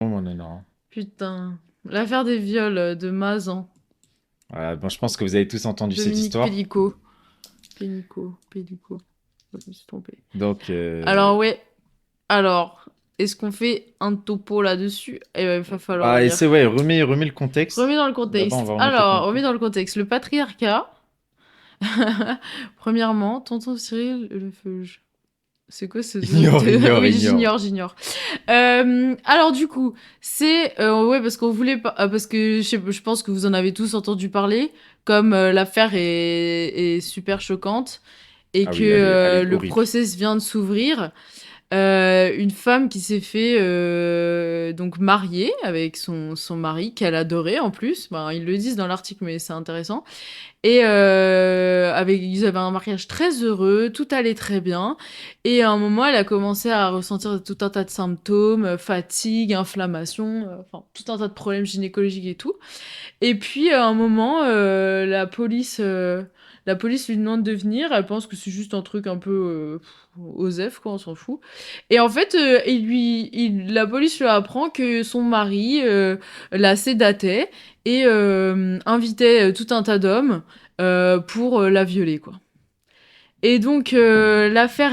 Oh, non, non, non. Putain. L'affaire des viols de Mazan. Voilà, bon, je pense que vous avez tous entendu cette Dominique histoire. Pellico. Pellico. Je me suis trompée. Donc, Alors, ouais. Alors, est-ce qu'on fait un topo là-dessus? Eh ben, il va falloir bah, et c'est lire. ouais, remets le contexte. Remets dans le D'abord, on contexte. va remettre le Alors, contexte. remets dans le contexte. Le patriarcat. Premièrement, tonton Cyril Lefeuge. C'est quoi ce truc Ignore, de... ignore, Oui, ignore. j'ignore. Alors du coup, c'est ouais parce qu'on voulait pas parce que je pense que vous en avez tous entendu parler, comme l'affaire est super choquante et Ah que oui, elle est le horrible. procès vient de s'ouvrir. Une femme qui s'est fait donc marier avec son mari qu'elle adorait en plus. Ben, ils le disent dans l'article, mais c'est intéressant. Et ils avaient un mariage très heureux, tout allait très bien. Et à un moment, elle a commencé à ressentir tout un tas de symptômes, fatigue, inflammation, enfin tout un tas de problèmes gynécologiques et tout. Et puis à un moment, la police lui demande de venir. Elle pense que c'est juste un truc un peu osef, quoi, on s'en fout. Et en fait, la police lui apprend que son mari la sédatait et invitait tout un tas d'hommes pour la violer, quoi. Et donc l'affaire,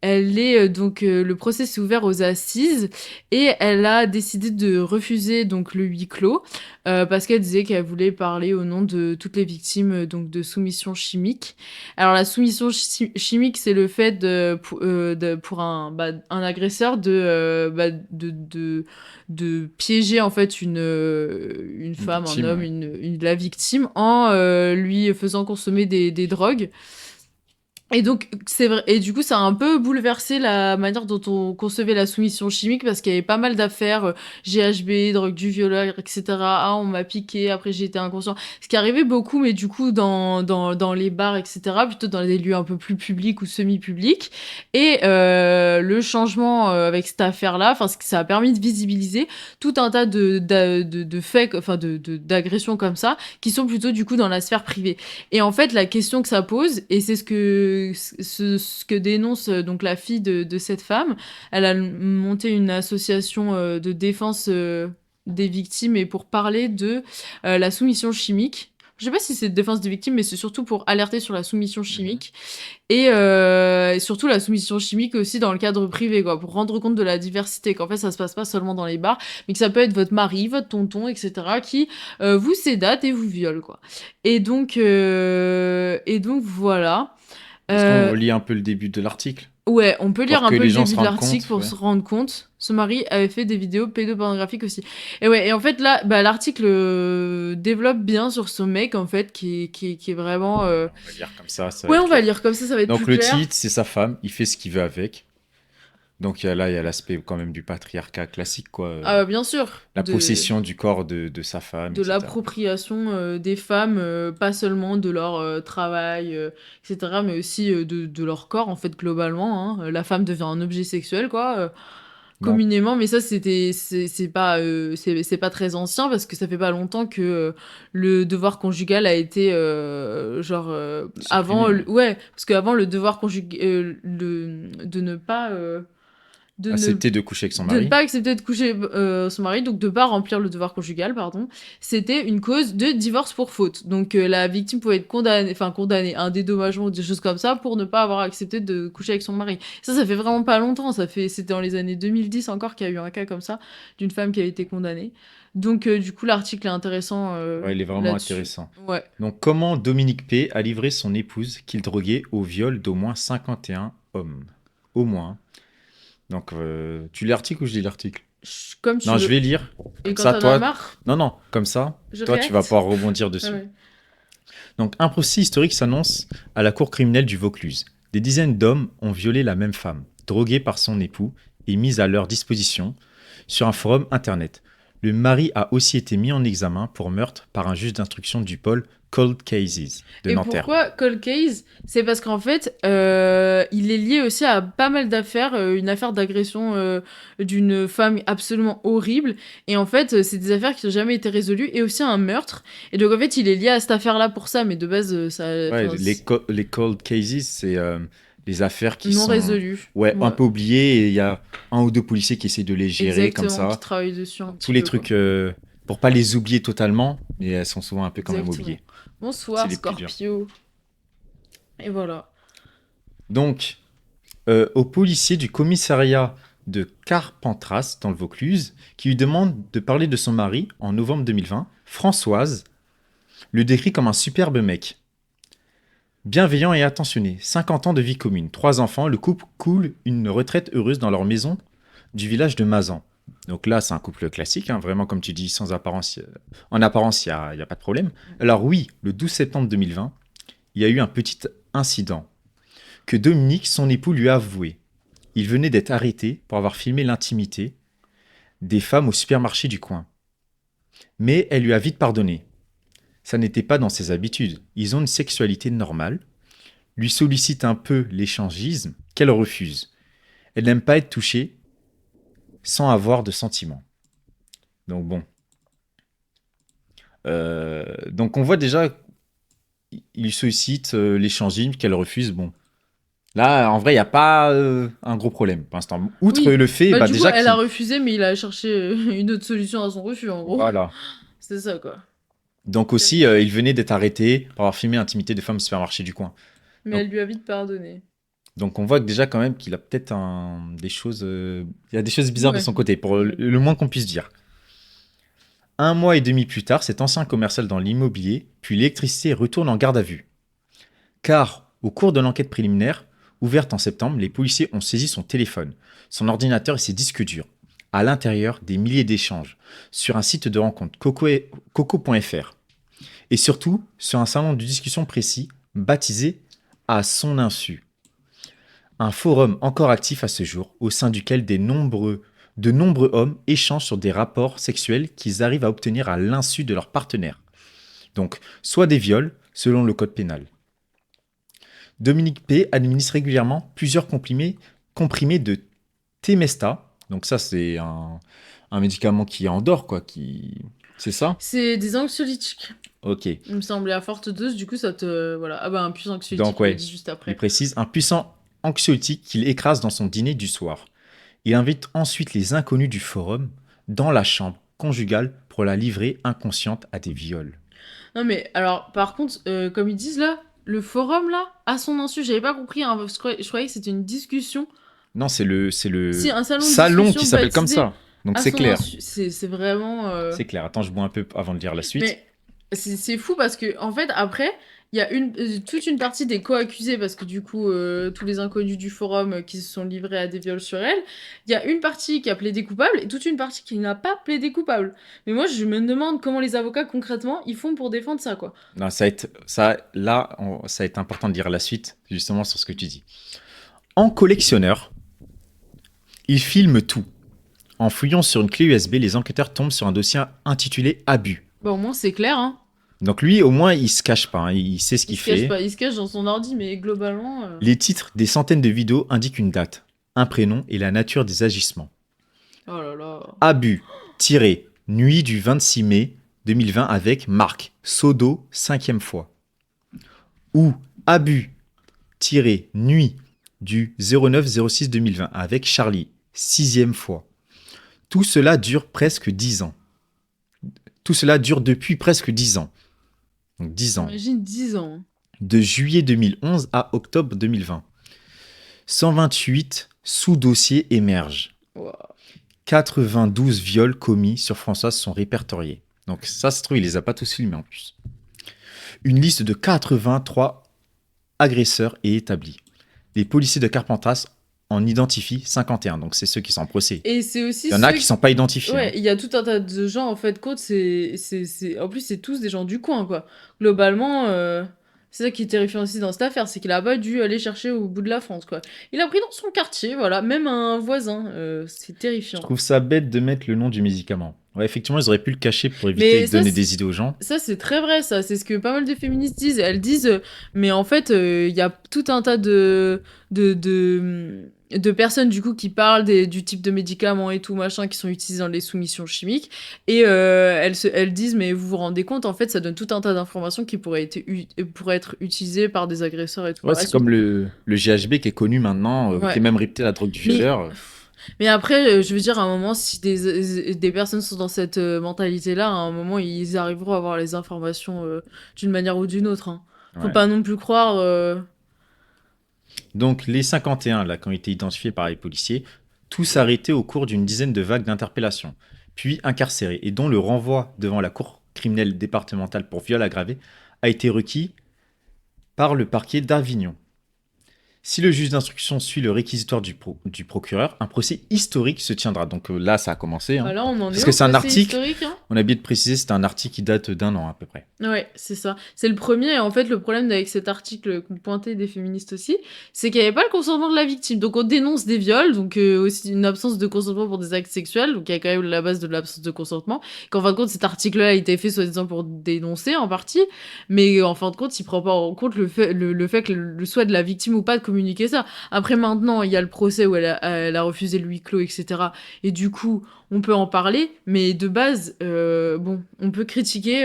le procès s'est ouvert aux assises et elle a décidé de refuser donc le huis clos parce qu'elle disait qu'elle voulait parler au nom de toutes les victimes donc de soumission chimique. Alors la soumission chimique, c'est le fait pour un agresseur de piéger en fait une Une femme, un victime, homme, ouais. la victime en lui faisant consommer des drogues. Et donc, c'est vrai. Et du coup, ça a un peu bouleversé la manière dont on concevait la soumission chimique parce qu'il y avait pas mal d'affaires, GHB, drogue du violeur, etc. Ah, on m'a piqué, après j'ai été inconscient. Ce qui arrivait beaucoup, mais du coup, dans les bars, etc., plutôt dans des lieux un peu plus publics ou semi-publics. Et le changement avec cette affaire-là, enfin, ça a permis de visibiliser tout un tas de faits, enfin, d'agressions comme ça, qui sont plutôt, du coup, dans la sphère privée. Et en fait, la question que ça pose, et c'est ce que dénonce donc la fille de cette femme, elle a monté une association de défense des victimes et pour parler de la soumission chimique. Je sais pas si c'est de défense des victimes, mais c'est surtout pour alerter sur la soumission Mhm. chimique et surtout la soumission chimique aussi dans le cadre privé, quoi, pour rendre compte de la diversité, qu'en fait ça se passe pas seulement dans les bars, mais que ça peut être votre mari, votre tonton, etc., qui vous sédate et vous viole, quoi. Et donc voilà. Est-ce qu'on Euh, relit un peu le début de l'article ouais, on peut lire pour un que peu les le gens se début de rendent l'article compte? pour Ouais. se rendre compte. Ce mari avait fait des vidéos pédopornographiques aussi. Et ouais, et en fait là, bah, l'article développe bien sur ce mec en fait qui est vraiment. On va lire comme ça va Ouais, être on va clair. lire comme ça va être plus Donc, le clair. titre, c'est sa femme, il fait ce qu'il veut avec. Donc, il y a l'aspect quand même du patriarcat classique, quoi. Bien sûr, La possession du corps de sa femme, de etc. l'appropriation des femmes, pas seulement de leur travail, etc., mais aussi de leur corps, en fait, globalement. Hein. La femme devient un objet sexuel, quoi, Donc, communément, mais ça, c'est pas très ancien, parce que ça fait pas longtemps que le devoir conjugal a été, avant, supprimé, ouais. ouais, parce qu'avant, le devoir conjugal, de ne Accepter de coucher avec son de ne mari. pas accepter de coucher son mari, donc de pas remplir le devoir conjugal, pardon, c'était une cause de divorce pour faute. Donc la victime pouvait être condamnée à un dédommagement ou des choses comme ça pour ne pas avoir accepté de coucher avec son mari. Ça fait vraiment pas longtemps, c'était dans les années 2010 encore qu'il y a eu un cas comme ça d'une femme qui a été condamnée. Donc du coup l'article est intéressant Ouais, il est vraiment là-dessus. intéressant. Ouais. Donc, comment Dominique P. a livré son épouse qu'il droguait au viol d'au moins 51 hommes? Au moins. Donc, tu lis l'article ou je lis l'article? Comme tu Non, je veux. vais lire. Et Comme quand ça, t'en as toi. marre, Non, non, comme ça, je toi, tu vas réacte. pouvoir rebondir Ah dessus. ouais. Donc, un procès historique s'annonce à la cour criminelle du Vaucluse. Des dizaines d'hommes ont violé la même femme, droguée par son époux et mise à leur disposition sur un forum internet. Le mari a aussi été mis en examen pour meurtre par un juge d'instruction du pôle Cold Cases de Et Nanterre. pourquoi Cold Case? C'est parce qu'en fait, il est lié aussi à pas mal d'affaires, une affaire d'agression d'une femme absolument horrible. Et en fait, c'est des affaires qui n'ont jamais été résolues, et aussi un meurtre. Et donc en fait, il est lié à cette affaire-là pour ça, mais de base, ça... Ouais, Enfin, les cold cases, les affaires qui Non sont résolu. un peu oubliées et il y a un ou deux policiers qui essaient de les gérer Exactement, comme ça. qui travaille dessus un Tous petit les peu, quoi. trucs pour pas les oublier totalement, mais elles sont souvent un peu quand même Exactement. oubliées. C'est Bonsoir, les plus durs. Scorpio. Et voilà. Donc, au policier du commissariat de Carpentras, dans le Vaucluse, qui lui demande de parler de son mari en novembre 2020, Françoise le décrit comme un superbe mec. Bienveillant et attentionné, 50 ans de vie commune, 3 enfants, le couple coule une retraite heureuse dans leur maison du village de Mazan. Donc là, c'est un couple classique, hein, vraiment comme tu dis, sans apparence. En apparence, il n'y a pas de problème. Alors oui, le 12 septembre 2020, il y a eu un petit incident que Dominique, son époux, lui a avoué. Il venait d'être arrêté pour avoir filmé l'intimité des femmes au supermarché du coin. Mais elle lui a vite pardonné. Ça n'était pas dans ses habitudes. Ils ont une sexualité normale, lui sollicite un peu l'échangisme qu'elle refuse. Elle n'aime pas être touchée sans avoir de sentiments. Donc bon. Donc on voit déjà, il lui sollicite l'échangisme qu'elle refuse. Bon. Là, en vrai, il n'y a pas un gros problème pour l'instant. Outre Oui. le fait, Du déjà coup, elle a refusé, mais il a cherché une autre solution à son refus, en gros. Voilà. C'est ça, quoi. Donc aussi, il venait d'être arrêté pour avoir filmé l'intimité de femmes au supermarché du coin. Mais Donc- elle lui a vite pardonné. Donc on voit que déjà quand même qu'il a peut-être des choses... il y a des choses bizarres de Ouais. son côté, pour le moins qu'on puisse dire. 1 mois et demi plus tard, cet ancien commercial dans l'immobilier, puis l'électricité, retourne en garde à vue. Car, au cours de l'enquête préliminaire, ouverte en septembre, les policiers ont saisi son téléphone, son ordinateur et ses disques durs. À l'intérieur, des milliers d'échanges sur un site de rencontre coco.fr. Et surtout, sur un salon de discussion précis, baptisé à son insu. Un forum encore actif à ce jour, au sein duquel de nombreux hommes échangent sur des rapports sexuels qu'ils arrivent à obtenir à l'insu de leur partenaire. Donc, soit des viols, selon le code pénal. Dominique P. administre régulièrement plusieurs comprimés de Temesta. Donc ça, c'est un médicament qui endort, quoi. C'est ça? C'est des anxiolytiques, Ok. il me semblait, à forte dose, du coup, ça te... Voilà. Ah bah, un puissant anxiolytique, Donc, il ouais. le dit juste Il après. précise un puissant anxiolytique qu'il écrase dans son dîner du soir. Il invite ensuite les inconnus du forum dans la chambre conjugale pour la livrer inconsciente à des viols. Non, mais alors, par contre, comme ils disent là, le forum là, à son insu, j'avais pas compris, hein, parce que je croyais que c'était une discussion. Non, c'est le Si, un salon de salon discussion qui s'appelle comme baptisé ça. Donc à c'est son clair. insu. C'est vraiment. C'est clair. Attends, je bois un peu avant de lire la suite. Mais c'est fou parce que, en fait, après, il y a toute une partie des co-accusés, parce que du coup, tous les inconnus du forum qui se sont livrés à des viols sur elle, il y a une partie qui a plaidé coupable et toute une partie qui n'a pas plaidé coupable. Mais moi, je me demande comment les avocats, concrètement, ils font pour défendre ça, quoi. Non, ça va être important de lire la suite, justement, sur ce que tu dis. En collectionneur, il filme tout. En fouillant sur une clé USB, les enquêteurs tombent sur un dossier intitulé Abus. Bah, au moins, c'est clair, hein. Donc lui, au moins, il se cache pas, hein, il sait ce qu'il se cache fait. pas, il se cache dans son ordi, mais globalement. Les titres des centaines de vidéos indiquent une date, un prénom et la nature des agissements. Oh là là. Abus, nuit du 26 mai 2020 avec Marc, Sodo, 5e fois. Ou abus, nuit du 09-06 2020 avec Charlie, 6e fois. Tout cela dure presque 10 ans. Tout cela dure depuis presque 10 ans. Donc 10 ans. Imagine 10 ans. De juillet 2011 à octobre 2020. 128 sous-dossiers émergent. Wow. 92 viols commis sur Françoise sont répertoriés. Donc ça se trouve, il les a pas tous filmés en plus. Une liste de 83 agresseurs est établie. Les policiers de Carpentras en identifient 51. Donc c'est ceux qui sont en procès. Et c'est aussi. Il y en a qui sont pas identifiés. Ouais, il y a tout un tas de gens, en fait, Côte, en plus, c'est tous des gens du coin, quoi. Globalement, c'est ça qui est terrifiant aussi dans cette affaire, c'est qu'il a pas dû aller chercher au bout de la France, quoi. Il a pris dans son quartier, voilà, même un voisin, c'est terrifiant. Je trouve ça bête de mettre le nom du médicament. Ouais, effectivement, ils auraient pu le cacher pour éviter de donner des idées aux gens. Ça, c'est très vrai, ça. C'est ce que pas mal de féministes disent. Elles disent, mais en fait, il y a tout un tas de personnes du coup qui parlent du type de médicaments et tout machin qui sont utilisés dans les soumissions chimiques et elles disent mais vous vous rendez compte en fait ça donne tout un tas d'informations qui pourraient être utilisées par des agresseurs et tout Ouais, par la c'est suite. comme le GHB qui est connu maintenant, qui Ouais. est même réputé la drogue du Mais, violeur. mais après, je veux dire, à un moment, si des personnes sont dans cette mentalité-là, à un moment, ils arriveront à avoir les informations d'une manière ou d'une autre. Hein. Faut Ouais. pas non plus croire. Donc, les 51 là, qui ont été identifiés par les policiers, tous arrêtés au cours d'une dizaine de vagues d'interpellations, puis incarcérés, et dont le renvoi devant la cour criminelle départementale pour viol aggravé a été requis par le parquet d'Avignon. Si le juge d'instruction suit le réquisitoire du procureur, un procès historique se tiendra. Donc là, ça a commencé. Hein. Bah là, on en Parce est que au c'est un procès article, historique. Hein. on a bien de préciser, c'est un article qui date d'1 an à peu près. Ouais, c'est ça. C'est le premier. Et en fait, le problème avec cet article qu'on pointait des féministes aussi, c'est qu'il n'y avait pas le consentement de la victime. Donc, on dénonce des viols, donc aussi une absence de consentement pour des actes sexuels. Donc, il y a quand même la base de l'absence de consentement. Qu'en fin de compte, cet article-là a été fait soi-disant pour dénoncer en partie. Mais en fin de compte, il prend pas en compte le fait que le souhait de la victime ou pas de communiquer ça. Après, maintenant, il y a le procès où elle a refusé le huis clos, etc. Et du coup, on peut en parler, mais de base, bon, on peut critiquer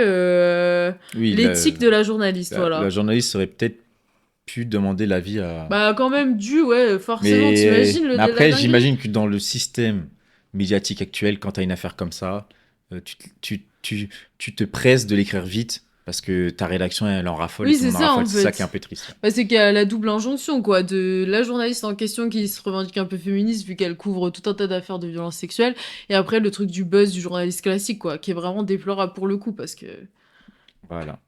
Oui, l'éthique de la journaliste, voilà. la journaliste aurait peut-être pu demander l'avis à... Bah, quand même, ouais, forcément, t'imagines Mais la après, dinguerie? j'imagine que dans le système médiatique actuel, quand tu as une affaire comme ça, tu te presses de l'écrire vite parce que ta rédaction, elle en raffole et Oui, tout le c'est monde en ça, en raffole. C'est ça qui est un fait. peu triste. Bah, c'est qu'il y a la double injonction, quoi, de la journaliste en question qui se revendique un peu féministe vu qu'elle couvre tout un tas d'affaires de violences sexuelles, et après le truc du buzz du journaliste classique, quoi, qui est vraiment déplorable pour le coup, parce que... Voilà.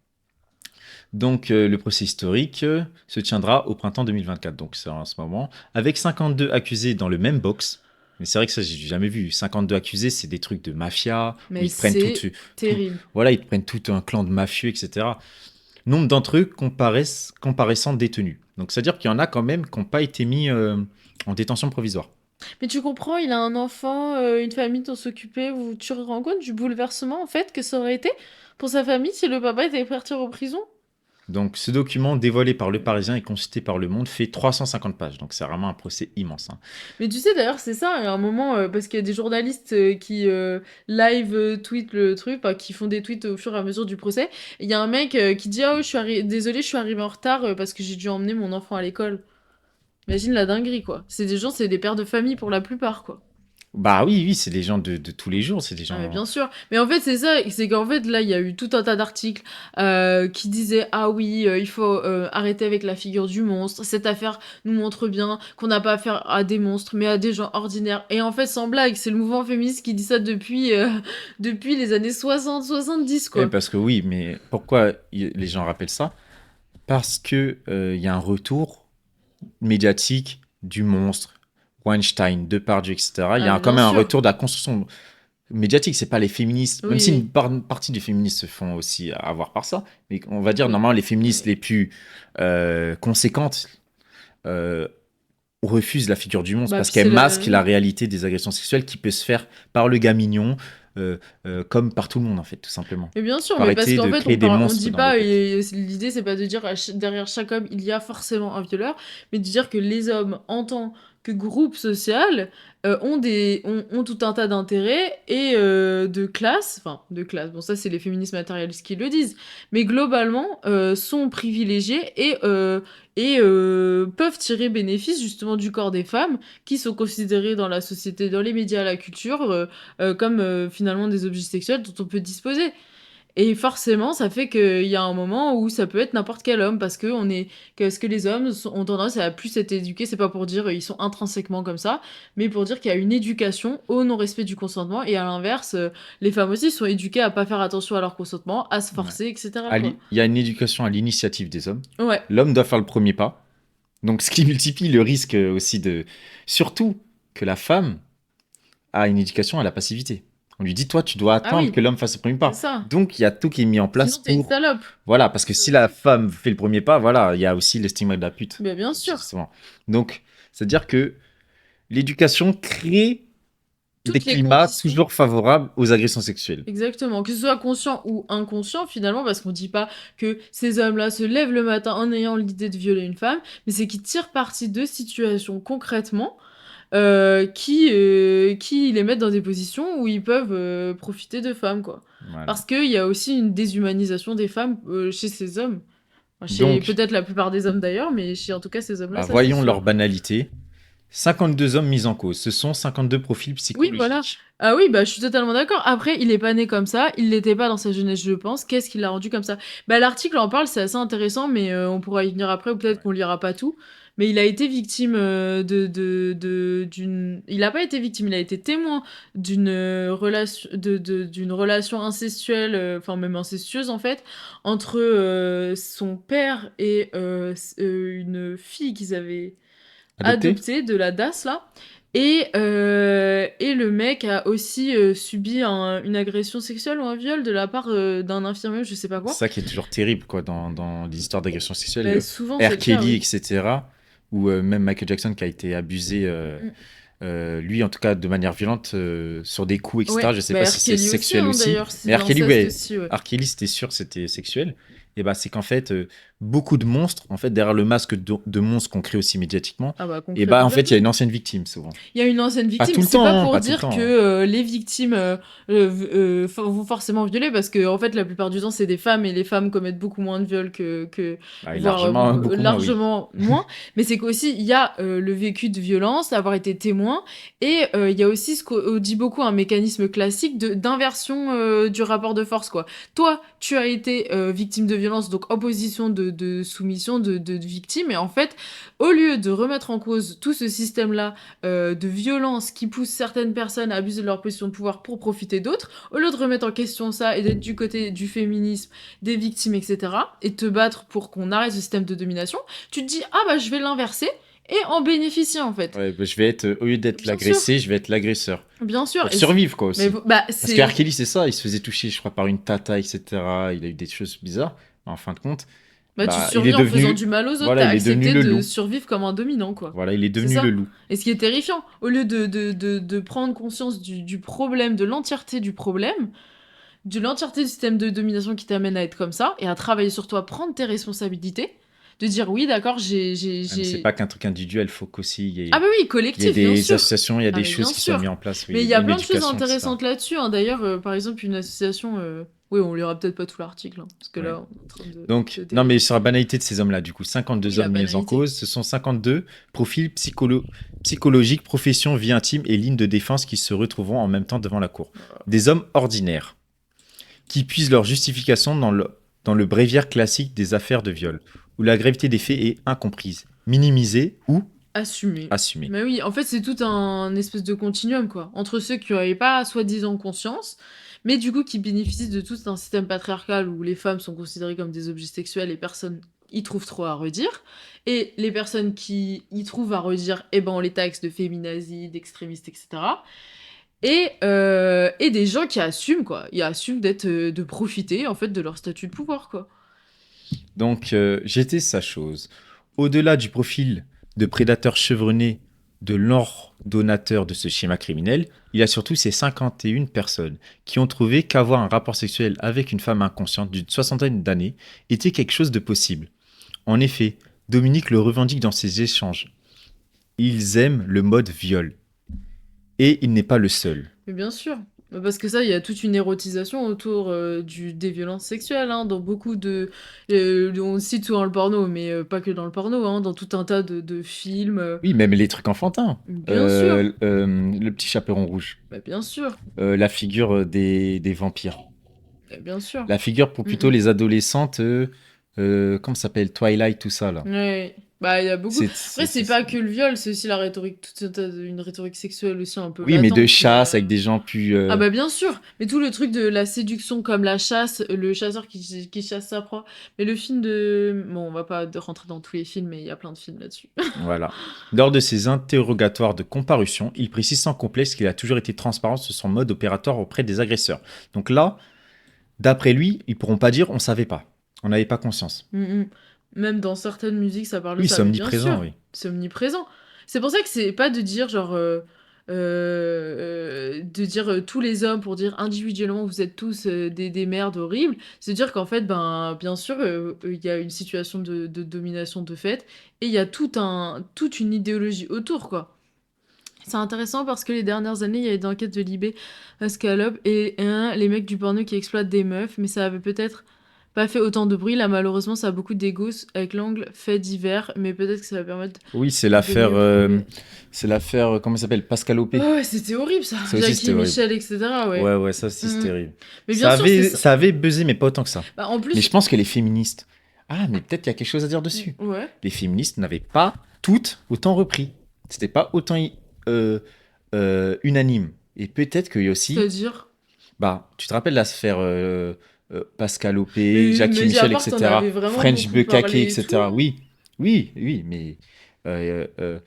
Donc, le procès historique se tiendra au printemps 2024, donc c'est en ce moment, avec 52 accusés dans le même box. Mais c'est vrai que ça, j'ai jamais vu. 52 accusés, c'est des trucs de mafia, où Mais ils te prennent c'est terrible. voilà, ils te prennent tout un clan de mafieux, etc. Nombre d'entre eux comparaissant détenus. Donc, c'est-à-dire qu'il y en a quand même qui n'ont pas été mis en détention provisoire. Mais tu comprends, il a un enfant, une famille dont s'occuper, où tu te rends compte du bouleversement, en fait, que ça aurait été pour sa famille si le papa était parti en prison? Donc, ce document dévoilé par Le Parisien et consulté par Le Monde fait 350 pages. Donc, c'est vraiment un procès immense. Hein. Mais tu sais, d'ailleurs, c'est ça, il y a un moment, parce qu'il y a des journalistes qui live tweetent le truc, enfin, qui font des tweets au fur et à mesure du procès. Et il y a un mec qui dit: Ah, oh, désolé, je suis arrivé en retard parce que j'ai dû emmener mon enfant à l'école. Imagine la dinguerie, quoi. C'est des gens, c'est des pères de famille pour la plupart, quoi. Bah oui, oui, c'est des gens de tous les jours. C'est des Ah mais gens. bien sûr. Mais en fait, c'est ça, c'est qu'en fait, là, il y a eu tout un tas d'articles qui disaient: Ah oui, il faut arrêter avec la figure du monstre. Cette affaire nous montre bien qu'on n'a pas affaire à des monstres, mais à des gens ordinaires. Et en fait, sans blague, c'est le mouvement féministe qui dit ça depuis, depuis les années 60-70, Eh, quoi. parce que oui, mais pourquoi les gens rappellent ça? Parce que il y a un retour médiatique du monstre, Weinstein, Depardieu, etc. Il y Ah a mais quand bien même un sûr. retour de la construction médiatique. C'est pas les féministes, même Oui, si oui. partie des féministes se font aussi avoir par ça, mais on va dire Oui. normalement les féministes les plus conséquentes euh, refusent la figure du monstre Bah, parce puis c'est qu'elle la... masque la Oui. réalité des agressions sexuelles qui peut se faire par le gars mignon, comme par tout le monde en fait, tout simplement. Mais bien sûr, Faut mais parce arrêter qu'en de fait, créer des on monstres dit dans des pas, têtes. et l'idée c'est pas de dire derrière chaque homme il y a forcément un violeur, mais de dire que les hommes en tant que groupe social ont tout un tas d'intérêts et de classe, bon ça c'est les féministes matérialistes qui le disent, mais globalement sont privilégiés et peuvent tirer bénéfice justement du corps des femmes qui sont considérées dans la société, dans les médias, la culture, comme finalement des objets sexuels dont on peut disposer. Et forcément, ça fait qu'il y a un moment où ça peut être n'importe quel homme, parce que les hommes ont tendance à plus être éduqués, c'est pas pour dire ils sont intrinsèquement comme ça, mais pour dire qu'il y a une éducation au non-respect du consentement, et à l'inverse, les femmes aussi sont éduquées à pas faire attention à leur consentement, à se Ouais. forcer, etc. quoi. Il y a une éducation à l'initiative des hommes. Ouais. L'homme doit faire le premier pas. Donc, ce qui multiplie le risque aussi de. Surtout que la femme a une éducation à la passivité. On lui dit, toi, tu dois Ah attendre oui, que l'homme fasse le premier c'est pas. ça. Donc, il y a tout qui est mis en place Sinon, t'es une pour. salope. Voilà, parce que si la femme fait le premier pas, voilà, il y a aussi le stigmate de la pute. Mais bien sûr. Justement. Donc, c'est-à-dire que l'éducation crée des Toutes les climats conditions. toujours favorables aux agressions sexuelles. Exactement, que ce soit conscient ou inconscient finalement, parce qu'on dit pas que ces hommes-là se lèvent le matin en ayant l'idée de violer une femme, mais c'est qu'ils tirent parti de situations concrètement qui les mettent dans des positions où ils peuvent profiter de femmes, quoi. Voilà. Parce qu'il y a aussi une déshumanisation des femmes chez ces hommes. Enfin, chez Donc, peut-être la plupart des hommes d'ailleurs, mais chez en tout cas ces hommes-là, bah, ça c'est voyons leur sûr. banalité. 52 hommes mis en cause. Ce sont 52 profils Oui, voilà. psychologiques. Ah oui, bah, je suis totalement d'accord. Après, il est pas né comme ça, il l'était pas dans sa jeunesse, je pense. Qu'est-ce qui l'a rendu comme ça? Bah, l'article en parle, c'est assez intéressant, mais on pourra y venir après, ou peut-être Ouais. qu'on lira pas tout. Mais il a été victime d'une. Il a pas été victime, il a été témoin d'une relation, d'une relation incestuelle, enfin même incestueuse en fait, entre son père et une fille qu'ils avaient Adopté? adopté de la DAS là. Et le mec a aussi subi une agression sexuelle ou un viol de la part d'un infirmier, je sais pas C'est quoi. ça qui est toujours terrible quoi, dans les histoires d'agression sexuelle. Bah, souvent c'est R. le cas, Kelly, oui. etc. Ou même Michael Jackson qui a été abusé, Mm. lui en tout cas de manière violente, sur des coups, etc. Ouais, Je sais bah pas si R. c'est Kelly aussi, sexuel hein, aussi. d'ailleurs, c'est Mais de R. Kelly, l'inceste ouais. aussi, ouais. R. Kelly, c'était sûr, c'était sexuel. Et bah c'est qu'en fait, beaucoup de monstres, en fait, derrière le masque de monstres qu'on crée aussi médiatiquement, Ah bah et concret bah en fait, il y a complètement. une ancienne victime souvent. Il y a une ancienne Pas victime. tout le C'est pas temps, hein, pour pas tout le dire que temps, hein. les victimes vont forcément violer, parce que en fait, la plupart du temps, c'est des femmes et les femmes commettent beaucoup moins de viols Bah, et voire largement, beaucoup moins, oui. largement moins. Mais c'est qu'aussi, il y a le vécu de violence, avoir été témoin, et il y a aussi ce qu'on dit beaucoup un mécanisme classique d'inversion du rapport de force, quoi. Toi, tu as été victime de violence, donc opposition de soumission, de victime, et en fait, au lieu de remettre en cause tout ce système-là de violence qui pousse certaines personnes à abuser de leur position de pouvoir pour profiter d'autres, au lieu de remettre en question ça et d'être du côté du féminisme, des victimes, etc., et te battre pour qu'on arrête ce système de domination, tu te dis, ah bah je vais l'inverser et en bénéficier en fait. Ouais, bah, je vais être, au lieu d'être Bien sûr, l'agressé, je vais être l'agresseur. bien sûr. Pour survivre, quoi, Mais aussi. bah Parce que R. c'est. Kelly, c'est ça, il se faisait toucher, je crois, par une tata, etc. Il a eu des choses bizarres. Mais en fin de compte, Bah, tu bah, il est survis en faisant devenu, du mal aux autres, voilà, t'as il est devenu accepté le de loup. survivre comme un dominant, quoi. Voilà, il est C'est devenu le ça. loup. Et ce qui est terrifiant, au lieu de prendre conscience du problème, de l'entièreté du problème, de l'entièreté du système de domination qui t'amène à être comme ça, et à travailler sur toi, prendre tes responsabilités, de dire oui, d'accord, Ah, mais c'est pas qu'un truc individuel, il faut qu'aussi Ah bah oui, il y ait collectif, bien des sûr. associations, il y a Ah des mais bien choses qui soient mises sûr. en place, Mais il oui, y a une plein de choses éducation, etc. intéressantes là-dessus, hein. D'ailleurs, par exemple, une association... Oui, on lira peut-être pas tout l'article, hein, parce que Ouais. là, on est en train Donc, de non, mais dériver. sur la banalité de ces hommes-là, du coup, Oui, 52 la hommes mis en banalité. cause, ce sont 52 profils psychologiques, profession, vie intime et lignes de défense qui se retrouveront en même temps devant la cour. Des hommes ordinaires, qui puisent leur justification dans le bréviaire classique des affaires de viol, où la gravité des faits est incomprise, minimisée ou Assumé. assumée. Mais oui, en fait, c'est tout un espèce de continuum, quoi. Entre ceux qui n'avaient pas, soi-disant, conscience, mais du coup qui bénéficient de tout un système patriarcal où les femmes sont considérées comme des objets sexuels et personne y trouve trop à redire. Et les personnes qui y trouvent à redire, eh ben, on les taxe de féminazis, d'extrémistes, etc. Et des gens qui assument, quoi. Ils assument de profiter, en fait, de leur statut de pouvoir, quoi. Donc, j'étais sa chose. Au-delà du profil de prédateur chevronné de l'ordonnateur de ce schéma criminel, il y a surtout ces 51 personnes qui ont trouvé qu'avoir un rapport sexuel avec une femme inconsciente d'une soixantaine d'années était quelque chose de possible. En effet, Dominique le revendique dans ses échanges. Ils aiment le mode viol. Et il n'est pas le seul. Mais bien sûr. Parce que ça, il y a toute une érotisation autour des violences sexuelles, hein, dans beaucoup de... on cite souvent le porno, mais pas que dans le porno, hein, dans tout un tas de films. Oui, même les trucs enfantins. Bien sûr. Le petit chaperon rouge. Bah, bien sûr. La figure des vampires. Bah, bien sûr. La figure pour Mm, plutôt les adolescentes, comment ça s'appelle? Twilight, tout ça, là. Ouais. Bah, il y a beaucoup. Après, c'est pas que C'est- le viol, c'est aussi la rhétorique, toute une rhétorique sexuelle aussi un peu Oui, mais de latente. chasse avec des gens plus... Ah bah bien sûr, mais tout le truc de la séduction comme la chasse, le chasseur qui chasse sa proie. Mais le film de... Bon, on va pas rentrer dans tous les films, mais il y a plein de films là-dessus. Voilà. Lors de ses interrogatoires de comparution, il précise sans complexe qu'il a toujours été transparent sur son mode opératoire auprès des agresseurs. Donc là, d'après lui, ils pourront pas dire on savait pas. On n'avait pas conscience. Même dans certaines musiques, ça parle de Oui, ça, c'est mais bien omniprésent, sûr, oui. c'est omniprésent. C'est pour ça que c'est pas de dire genre... de dire tous les hommes pour dire individuellement vous êtes tous des merdes horribles, c'est dire qu'en fait, ben, bien sûr, il y a une situation de domination de fait et il y a toute une idéologie autour, quoi. C'est intéressant parce que les dernières années, il y a eu des enquêtes de Libé à Scalop et les mecs du porno qui exploitent des meufs, mais ça avait peut-être pas fait autant de bruit. Là, malheureusement, ça a beaucoup d'égos avec l'angle fait divers, mais peut-être que ça va permettre Oui, de mieux prouver. c'est l'affaire, comment ça s'appelle? Pascal Oh, Opé. ouais, c'était horrible ça. Ça aussi, Jackie, c'était horrible. Michel, etc. Ouais, Ouais. ouais, ça aussi, c'est Mm. terrible. Mais bien sûr, c'est ça. Ça avait buzzé, mais pas autant que ça. Bah, en Mais je plus, pense que les féministes. Ah, mais peut-être il y a quelque chose à dire dessus. ouais. Les féministes n'avaient pas toutes autant repris. C'était pas autant euh, unanime. Et peut-être qu'il y a aussi. C'est-à-dire. Bah, tu te rappelles l'affaire Pascal Opé, Mais Jackie Michel, Mediapart en avait etc. vraiment French beaucoup Bukake, parlé et tout, etc. hein. Oui, oui, oui, mais euh, euh,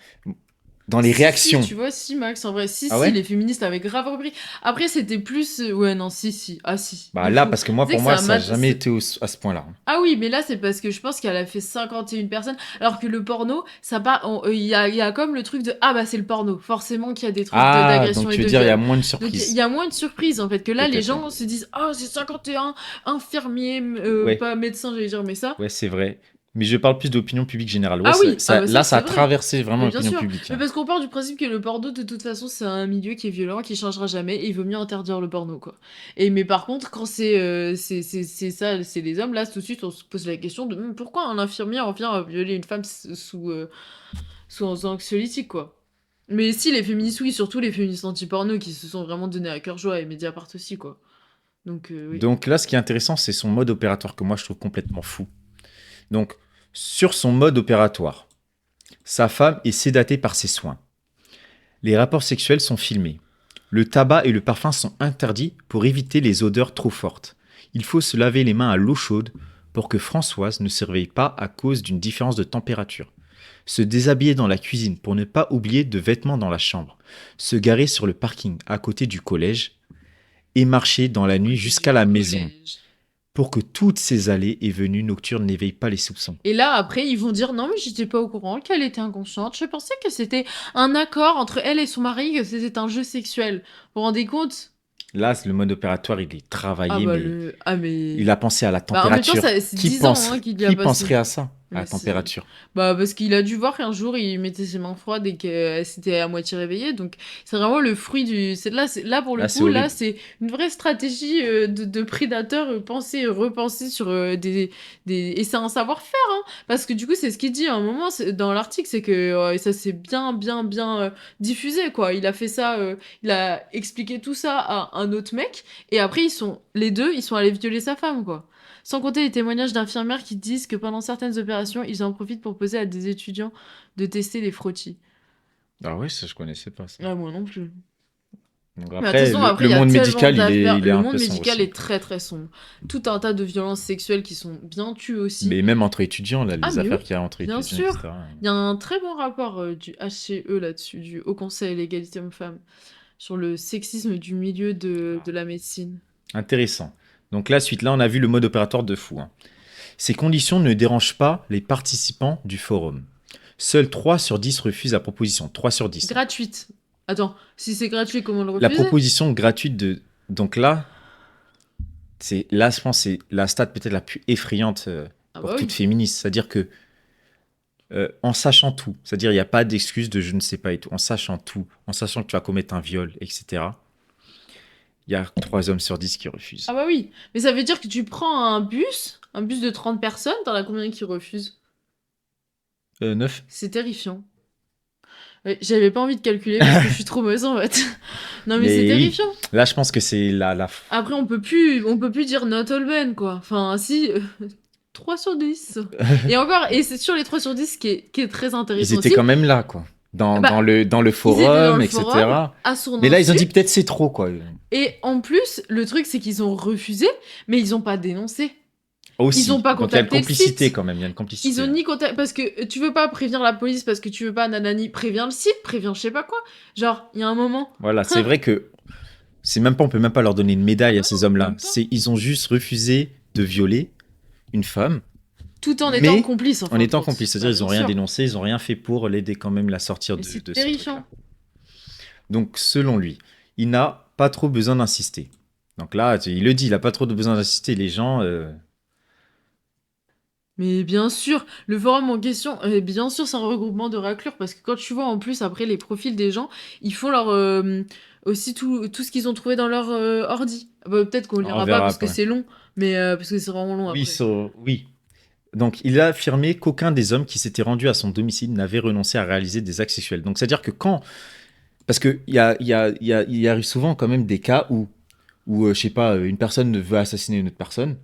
dans les Si, réactions. tu vois, si, Max, en vrai, Ah si, ouais? les féministes avaient grave repris. Après, c'était plus. Ouais, non, si. Ah, si, Bah de là, fou. parce que moi, Tu sais pour que moi, ça a ça n'a mat... jamais été à ce point-là. Ah oui, mais là, c'est parce que je pense qu'elle a fait 51 personnes. Alors que le porno, ça pas. Il y a comme le truc de. Ah bah, c'est le porno. Forcément qu'il y a des trucs Ah, d'agression donc et tu veux de dire, il y a viol. moins de Donc, il surprises. y a moins de surprises, en fait. Que là, les Peut-être, ouais. gens se disent, oh, c'est 51 infirmiers, Ouais, pas médecins, j'allais dire, mais ça. ouais, c'est vrai. Mais je parle plus d'opinion publique générale. Ouais, Ah oui, ah bah là, ça c'est a vrai. traversé vraiment Mais bien l'opinion sûr. publique, Mais hein. parce qu'on part du principe que le porno, de toute façon, c'est un milieu qui est violent, qui changera jamais, et il vaut mieux interdire le porno, quoi. Mais par contre, quand c'est ça, c'est les hommes, là, tout de suite, on se pose la question de pourquoi un infirmier en vient à violer une femme sous anxiolytique, quoi. Mais si, les féministes, oui, surtout les féministes anti-porno qui se sont vraiment donnés à cœur joie, et Mediapart aussi, quoi. Donc, oui. Donc là, ce qui est intéressant, c'est son mode opératoire que moi, je trouve complètement fou. Donc, sur son mode opératoire, sa femme est sédatée par ses soins. Les rapports sexuels sont filmés. Le tabac et le parfum sont interdits pour éviter les odeurs trop fortes. Il faut se laver les mains à l'eau chaude pour que Françoise ne se réveille pas à cause d'une différence de température. Se déshabiller dans la cuisine pour ne pas oublier de vêtements dans la chambre. Se garer sur le parking à côté du collège et marcher dans la nuit jusqu'à la maison Collège. pour que toutes ces allées et venues nocturnes n'éveillent pas les soupçons. Et là, après, ils vont dire non, mais j'étais pas au courant qu'elle était inconsciente. Je pensais que c'était un accord entre elle et son mari, que c'était un jeu sexuel. Vous vous rendez compte? Là, le mode opératoire, il est Ah travaillé, bah mais le. Ah mais. il a pensé à la Bah en même temps, température. c'est 10 ans hein, qu'il y a Qui passé. penserait à ça, à Mais la c'est. température? Bah parce qu'il a dû voir qu'un jour il mettait ses mains froides et qu'elle s'était à moitié réveillée. Donc c'est vraiment le fruit du. Là pour le Là, c'est coup, là horrible. c'est une vraie stratégie de prédateur pensée et repensée sur des. Et c'est un savoir-faire, hein. Parce que du coup, c'est ce qu'il dit à un moment dans l'article, c'est que ça s'est bien diffusé, quoi. Il a fait ça, il a expliqué tout ça à un autre mec. Et après, les deux, ils sont allés violer sa femme, quoi. Sans compter les témoignages d'infirmières qui disent que pendant certaines opérations, ils en profitent pour poser à des étudiants de tester les frottis. Ah oui, ça, je connaissais pas ça. Ah, moi non plus. Donc Mais de toute après, façon, après, le il y a monde tellement médical, d'affaires. il est Le un monde peu sombre médical aussi. est très sombre. Tout un tas de violences sexuelles qui sont bien tuées aussi. Mais même entre étudiants, là, Ah, les mais affaires oui, qu'il y a entre bien étudiants, sûr. etc. Il y a un très bon rapport du HCE là-dessus, du Haut Conseil à l'égalité homme-femme, sur le sexisme du milieu de la médecine. Intéressant. Donc là, suite, là, on a vu le mode opératoire de fou, hein. Ces conditions ne dérangent pas les participants du forum. Seuls 3 sur 10 refusent la proposition. 3 sur 10, hein. Gratuite. Attends, si c'est gratuit, comment on le La refuse? proposition gratuite de... Donc là, je pense, c'est la stat peut-être la plus effrayante Ah pour bah toute oui. féministe. C'est-à-dire que, en sachant tout, c'est-à-dire il n'y a pas d'excuse de je ne sais pas et tout, en sachant tout, en sachant que tu vas commettre un viol, etc., il y a 3 hommes sur 10 qui refusent. Ah bah oui. Mais ça veut dire que tu prends un bus de 30 personnes, t'en as combien qui refusent? 9. C'est terrifiant. Ouais, j'avais pas envie de calculer parce que je suis trop mauvaise en fait. Non mais c'est Mais oui, terrifiant. là je pense que c'est Après on peut plus dire not all men quoi. Enfin si 3 sur 10. Et encore et c'est sur les 3 sur 10 qui est très Ils intéressant étaient aussi. quand même là, quoi. Bah Dans le ils étaient dans forum, le forum etc. à son Mais là, ils ont insu. dit peut-être c'est trop, quoi. Et en plus, le truc c'est qu'ils ont refusé, mais ils ont pas dénoncé. Aussi. Ils ont pas Donc il y a une contacté le complicité site. quand même, il y a une complicité. Ils ont ni contact parce que tu veux pas prévenir la police parce que tu veux pas nanani, préviens le site, préviens je sais pas quoi. Genre, il y a un moment. Voilà, c'est vrai que on peut même pas leur donner une médaille à ces hommes-là. même pas. Ils ont juste refusé de violer une femme Tout en mais étant complice, en étant complices. C'est-à-dire, ils ont bien rien sûr. dénoncé, ils ont rien fait pour l'aider quand même la sortir Mais de c'est ce terrifiant. truc-là. Donc, selon lui, il n'a pas trop besoin d'insister. Donc là, il le dit, il n'a pas trop besoin d'insister. Les gens, Mais bien sûr, le forum en question, bien sûr, c'est un regroupement de raclures parce que quand tu vois en plus après les profils des gens, ils font leur aussi tout ce qu'ils ont trouvé dans leur ordi. Bah, peut-être qu'on On lira pas verra parce que après. c'est long, mais parce que c'est vraiment long Oui, après. oui. Donc, il a affirmé qu'aucun des hommes qui s'étaient rendus à son domicile n'avait renoncé à réaliser des actes sexuels. Donc, c'est-à-dire que quand... Parce qu'il y arrive souvent quand même des cas où je sais pas, une personne veut assassiner une autre personne.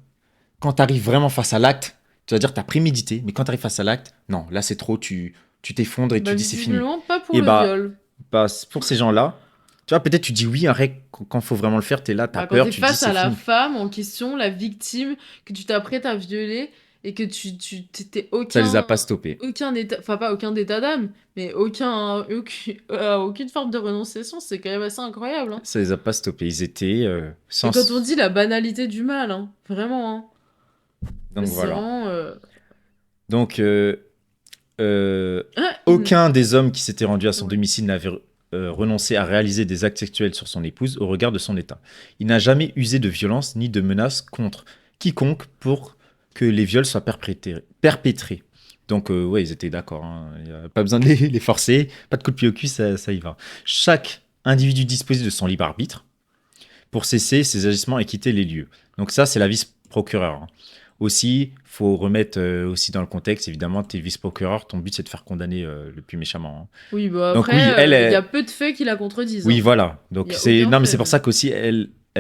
Quand tu arrives vraiment face à l'acte, tu vas dire que tu as prémédité, mais quand tu arrives face à l'acte, non, là c'est trop, tu t'effondres et tu Bah dis c'est fini. visiblement pas pour Et le viol. pour ces gens-là, tu vois, peut-être tu dis oui, arrête, quand faut vraiment le faire, tu es là, tu as Bah quand peur, t'es tu dis face c'est à la fini. femme en question, la victime, que tu t'apprêtes à violer et que t'es Ça les a pas stoppés. aucun état, enfin pas aucun état d'âme, mais aucune forme de renonciation, c'est quand même assez incroyable, hein. Ça les a pas stoppés. Ils étaient Et quand on sans. dit la banalité du mal, hein, vraiment, hein. Donc C'est voilà. vraiment. Donc, euh, Ah, aucun des hommes qui s'étaient rendus à son domicile n'avait renoncé à réaliser des actes sexuels sur son épouse au regard de son état. Il n'a jamais usé de violence ni de menaces contre quiconque pour que les viols soient perpétrés. Donc, ouais, ils étaient d'accord, hein. Il y a pas besoin de les forcer. Pas de coup de pied au cul, ça y va. Chaque individu disposait de son libre arbitre pour cesser ses agissements et quitter les lieux. Donc ça, c'est la vice-procureure, hein. Aussi, faut remettre aussi dans le contexte, évidemment, t'es vice-procureur, ton but c'est de faire condamner le plus méchamment, hein. oui, bah Donc oui, elle après, il y a est... peu de faits qui la contredisent, Oui, hein. voilà. Il Donc y a c'est... aucun Non, mais c'est fait, pour même. ça qu'aussi,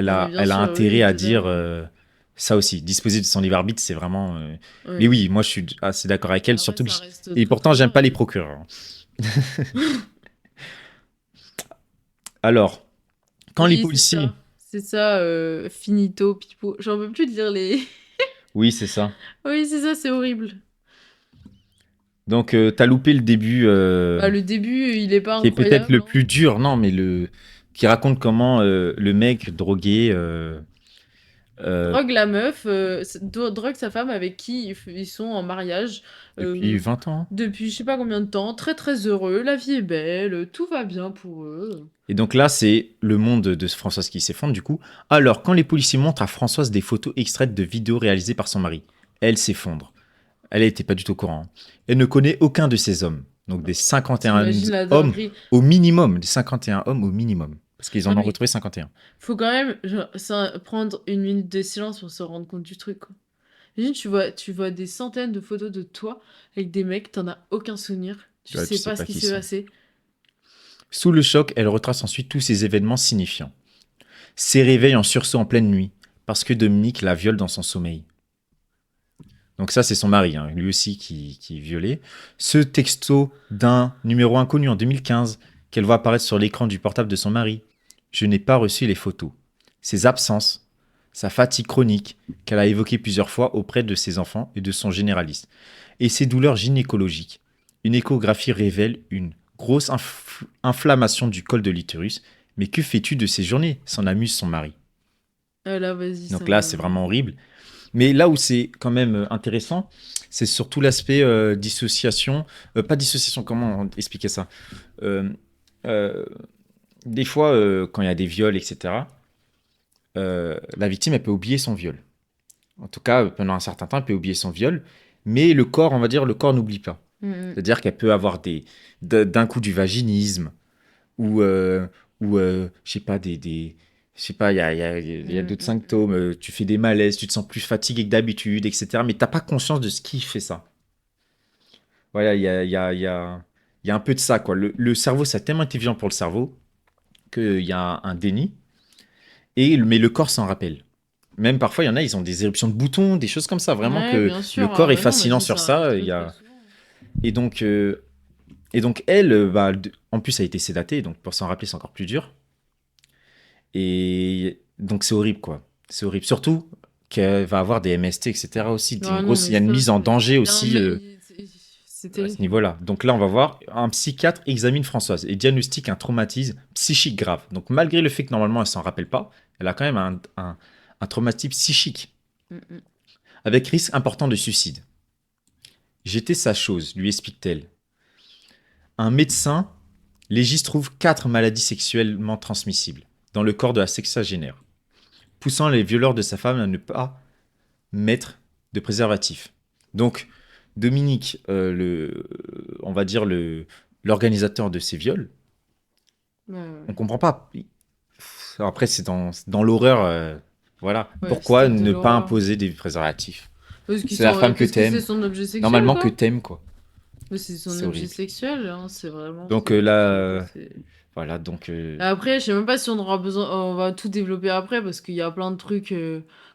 Non, mais bien elle a sûr, oui, intérêt oui, à dire totalement. ça aussi. Disposer de son libre arbitre, c'est vraiment... Mais Oui. oui, moi je suis assez d'accord avec elle, Après, surtout que... ça reste Et très pourtant, très j'aime pas les vrai. procureurs, hein. Alors, quand les Oui, c'est policiers... ça. C'est ça, finito, pipo. J'en peux plus de lire les. Oui, c'est ça. Oui, c'est ça, c'est horrible. Donc, t'as loupé le début... Bah, le début, il est pas qui est peut-être incroyable, le hein. plus dur, non, mais qui raconte comment le mec drogué euh, Drogue la meuf, drogue sa femme avec qui ils sont en mariage depuis euh, 20 ans. depuis je sais pas combien de temps, très très heureux, la vie est belle, tout va bien pour eux. Et donc là, c'est le monde de Françoise qui s'effondre du coup. Alors, quand les policiers montrent à Françoise des photos extraites de vidéos réalisées par son mari, elle s'effondre. Elle n'était pas du tout au courant. Elle ne connaît aucun de ces hommes. Donc des 51 T'imagines la hommes dinguerie. au minimum. Des 51 hommes au minimum. Parce qu'ils Non en ont mais retrouvé 51. faut quand même genre, prendre une minute de silence pour se rendre compte du truc, quoi. Imagine, tu vois des centaines de photos de toi avec des mecs, t'en as aucun souvenir, tu Ouais, tu sais sais pas ce pas qui qui ils s'est sont. passé. Sous le choc, elle retrace ensuite tous ces événements signifiants. Ses réveils en sursaut en pleine nuit, parce que Dominique la viole dans son sommeil. Donc ça, c'est son mari, hein, lui aussi qui est violé. Ce texto d'un numéro inconnu en 2015 qu'elle voit apparaître sur l'écran du portable de son mari. Je n'ai pas reçu les photos. Ses absences, sa fatigue chronique qu'elle a évoquée plusieurs fois auprès de ses enfants et de son généraliste. Et ses douleurs gynécologiques. Une échographie révèle une grosse inflammation du col de l'utérus. Mais que fais-tu de ces journées s'en amuse son mari. Ah là, vas-y, ça Donc là, va. c'est vraiment horrible. Mais là où c'est quand même intéressant, c'est surtout l'aspect dissociation. Pas dissociation, comment expliquer ça. Euh, euh, des fois, quand il y a des viols, etc., la victime, elle peut oublier son viol. En tout cas, pendant un certain temps, elle peut oublier son viol. Mais le corps, on va dire, le corps n'oublie pas. Mm, C'est-à-dire qu'elle peut avoir d'un coup du vaginisme, ou, je sais pas, je sais pas, il y a mm, d'autres mm, mm. symptômes, tu fais des malaises, tu te sens plus fatigué que d'habitude, etc. Mais t'as pas conscience de ce qui fait ça. Voilà, il y a un peu de ça, quoi. Le cerveau, ça a tellement été violent pour le cerveau qu'il y a un déni, mais le corps s'en rappelle. Même parfois, il y en a, ils ont des éruptions de boutons, des choses comme ça. Vraiment Ouais, que bien le sûr. Ah corps est bah non, mais fascinant sur ça arrive ça. très très souvent. Et donc, euh, et donc elle, bah, en plus, a été sédatée, donc pour s'en rappeler, c'est encore plus dur. Et donc c'est horrible, quoi. C'est horrible. Surtout qu'elle va avoir des MST, etc. aussi. Ah non, Il mais y a une ça, mise en danger il y a aussi c'est à ce terrible. niveau-là. Donc là, on va voir, un psychiatre examine Françoise et diagnostique un traumatisme psychique grave. Donc malgré le fait que normalement elle s'en rappelle pas, elle a quand même un traumatisme psychique Mm, mm. avec risque important de suicide. J'étais sa chose, lui explique-t-elle. Un médecin légiste trouve 4 maladies sexuellement transmissibles dans le corps de la sexagénaire, poussant les violeurs de sa femme à ne pas mettre de préservatif. Donc, Dominique, on va dire l'organisateur de ces viols, Ouais, on ouais. comprend pas. Après, c'est dans l'horreur. Voilà. Ouais, Pourquoi stade de ne pas l'horreur. imposer des préservatifs? Parce qu'ils C'est la sont... femme que Parce que c'est t'aimes. son objet sexuel, Normalement que quoi. t'aimes, quoi. Mais c'est son C'est objet horrible. sexuel, hein. C'est vraiment... Donc là, voilà. Donc, Après, je sais même pas si on aura besoin... On va tout développer après, parce qu'il y a plein de trucs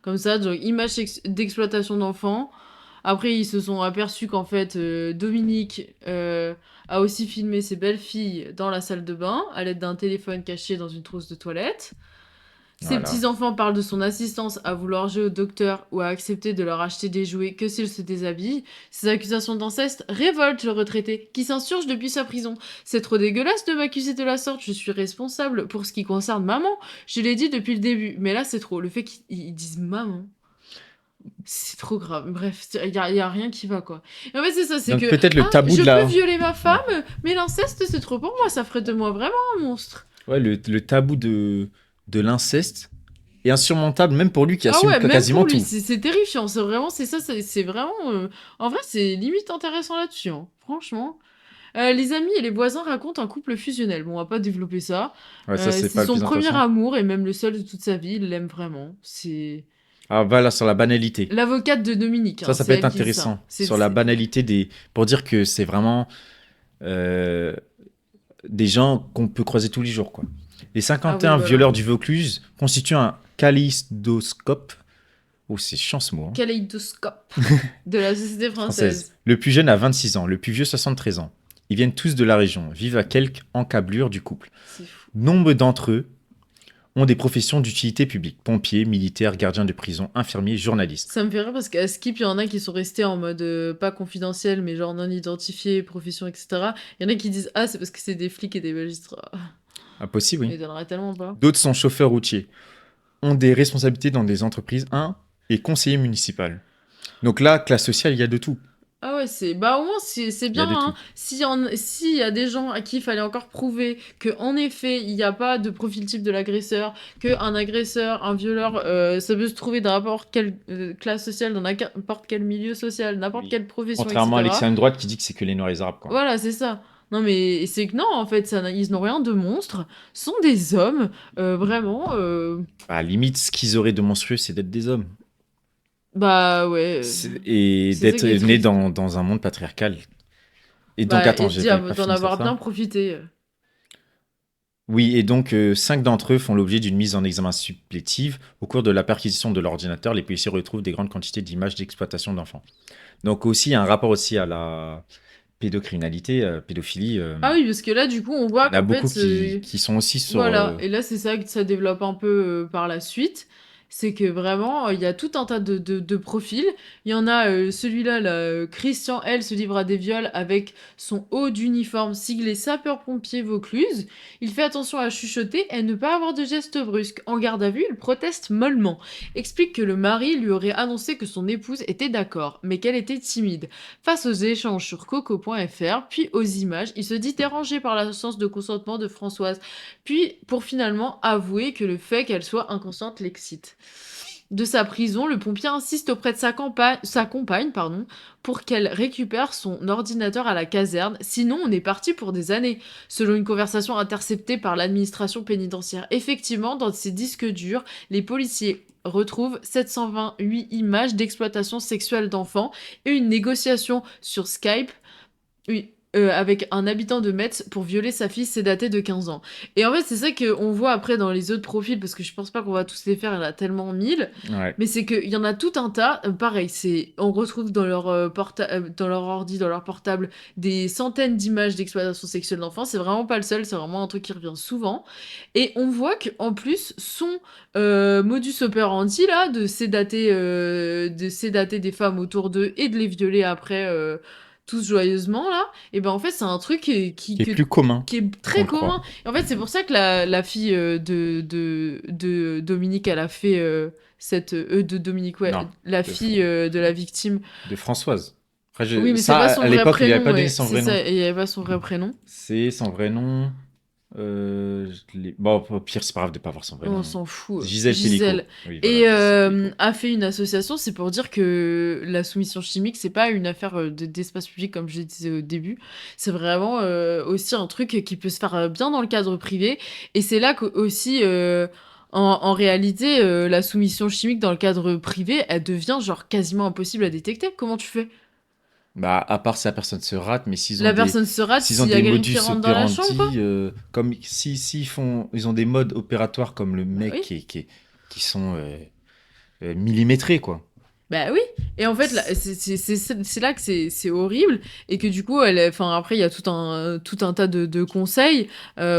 comme ça. Genre, image d'exploitation d'enfants. Après, ils se sont aperçus qu'en fait, Dominique a aussi filmé ses belles-filles dans la salle de bain, à l'aide d'un téléphone caché dans une trousse de toilette. Ses voilà. petits-enfants parlent de son assistance à vouloir jouer au docteur ou à accepter de leur acheter des jouets que s'ils se déshabillent. Ces accusations d'inceste révoltent le retraité, qui s'insurge depuis sa prison. C'est trop dégueulasse de m'accuser de la sorte, je suis responsable pour ce qui concerne maman. Je l'ai dit depuis le début, mais là c'est trop. Le fait qu'ils disent maman, c'est trop grave. Bref, y a rien qui va, quoi. Et en fait, c'est ça, c'est Donc que, peut-être le tabou je de peux la. violer ma Ouais. femme, mais l'inceste, c'est trop pour moi, ça ferait de moi vraiment un monstre. Ouais, le tabou de l'inceste est insurmontable, même pour lui qui Ah assume ouais, même quasiment pour lui, tout. c'est terrifiant. C'est vraiment, c'est ça, c'est vraiment. En vrai, c'est limite intéressant là-dessus, hein, franchement. Les amis et les voisins racontent un couple fusionnel. Bon, on va pas développer ça. Ouais, ça, c'est C'est pas le son plus premier intéressant. amour et même le seul de toute sa vie. Il l'aime vraiment. C'est Ah, voilà, sur la banalité. l'avocate de Dominique, hein, Ça c'est peut être elle qui dit ça. intéressant. Sur la banalité des. Pour dire que c'est vraiment euh, des gens qu'on peut croiser tous les jours, quoi. Les Ah oui, 51 voilà. violeurs du Vaucluse constituent un kaléidoscope. Oh, c'est chiant ce mot, hein. Kaléidoscope de la société Française. française. Le plus jeune a 26 ans, le plus vieux 73 ans. Ils viennent tous de la région, vivent à quelques encablures du couple. C'est fou. Nombre d'entre eux ont des professions d'utilité publique. Pompiers, militaires, gardiens de prison, infirmiers, journalistes. Ça me fait rire parce qu'à Skip, il y en a qui sont restés en mode pas confidentiel, mais genre non identifié, profession, etc. Il y en a qui disent ah, c'est parce que c'est des flics et des magistrats. Impossible, Ça oui. m'étonnerait tellement pas. D'autres sont chauffeurs routiers, ont des responsabilités dans des entreprises, un est conseiller municipal. Donc là, classe sociale, il y a de tout. Ah ouais, c'est bah au moins c'est Il y a bien, de hein. tout. S'il y a des gens à qui il fallait encore prouver que en effet il n'y a pas de profil type de l'agresseur, que un agresseur, un violeur, ça peut se trouver dans n'importe quelle classe sociale, dans n'importe quel milieu social, n'importe Oui. quelle profession, Contrairement à etc. l'extrême droite qui dit que c'est que les Noirs et les Arabes, quoi. Voilà, c'est ça. Non mais c'est que non, en fait, ils n'ont rien de monstre, sont des hommes, vraiment. À la limite, ce qu'ils auraient de monstrueux, c'est d'être des hommes. Bah ouais, Et c'est ça d'être qui est né triste. dans un monde patriarcal. Et donc, Bah attends, et j'ai pas d'en fini sur avoir bien ça. profité. Oui, et donc 5 d'entre eux font l'objet d'une mise en examen supplétive. Au cours de la perquisition de l'ordinateur, les policiers retrouvent des grandes quantités d'images d'exploitation d'enfants. Donc aussi, il y a un rapport aussi à la pédocriminalité, pédophilie. Ah oui, parce que là, du coup, on voit Il y en a qu'en beaucoup fait, qui sont aussi sur... voilà. Et là, c'est ça que ça développe un peu par la suite. C'est que vraiment, il y a tout un tas de profils. Il y en a celui-là, là, Christian L. se livre à des viols avec son haut d'uniforme siglé sapeur-pompier Vaucluse. Il fait attention à chuchoter et ne pas avoir de gestes brusques. En garde à vue, il proteste mollement. Explique que le mari lui aurait annoncé que son épouse était d'accord, mais qu'elle était timide. Face aux échanges sur coco.fr, puis aux images, il se dit dérangé par l'absence de consentement de Françoise, puis pour finalement avouer que le fait qu'elle soit inconsciente l'excite. De sa prison, le pompier insiste auprès de sa compagne pour qu'elle récupère son ordinateur à la caserne, sinon on est parti pour des années, selon une conversation interceptée par l'administration pénitentiaire. Effectivement, dans ces disques durs, les policiers retrouvent 728 images d'exploitation sexuelle d'enfants et une négociation sur Skype, oui, avec un habitant de Metz pour violer sa fille sédatée de 15 ans. Et en fait, c'est ça qu'on voit après dans les autres profils, parce que je pense pas qu'on va tous les faire, il y en a tellement mille, Ouais. mais c'est qu'il y en a tout un tas. Pareil, on retrouve dans leur, dans leur ordi, dans leur portable, des centaines d'images d'exploitation sexuelle d'enfants. C'est vraiment pas le seul, c'est vraiment un truc qui revient souvent. Et on voit qu'en plus, son modus operandi, là, de sédater des femmes autour d'eux et de les violer après tous joyeusement, là, et ben en fait, c'est un truc Qui est plus commun qui est qu'on très le croit. commun. Et en fait, c'est pour ça que la fille de Dominique, elle a fait de Dominique, ouais, Non, la de, fille de la victime. de Françoise. Après, Oui, mais c'est ça, pas à son vrai l'époque, il avait prénom, pas donné ouais. son C'est vrai nom. ça, et il n'y avait pas son vrai prénom. C'est son vrai nom. Bon, au pire, c'est pas grave de pas avoir son vrai On nom. s'en fout. Gisèle Pellico. Gisèle. Oui, voilà, Et Gisèle Pellico. a fait une association, c'est pour dire que la soumission chimique, c'est pas une affaire d'espace public, comme je le disais au début. C'est vraiment aussi un truc qui peut se faire bien dans le cadre privé. Et c'est là que aussi, en réalité, la soumission chimique dans le cadre privé, elle devient genre quasiment impossible à détecter. Comment tu fais? Bah, à part si la personne se rate, mais s'ils ont La des, personne se rate s'ils ont s'il y a des quelqu'un qui modus rentre dans la chambre, quoi? operandi, comme ils ont des modes opératoires comme le Bah mec oui. qui sont millimétrés, quoi. Bah oui, et en fait, là, c'est là que c'est horrible, et que du coup, enfin, après, il y a tout un tas de conseils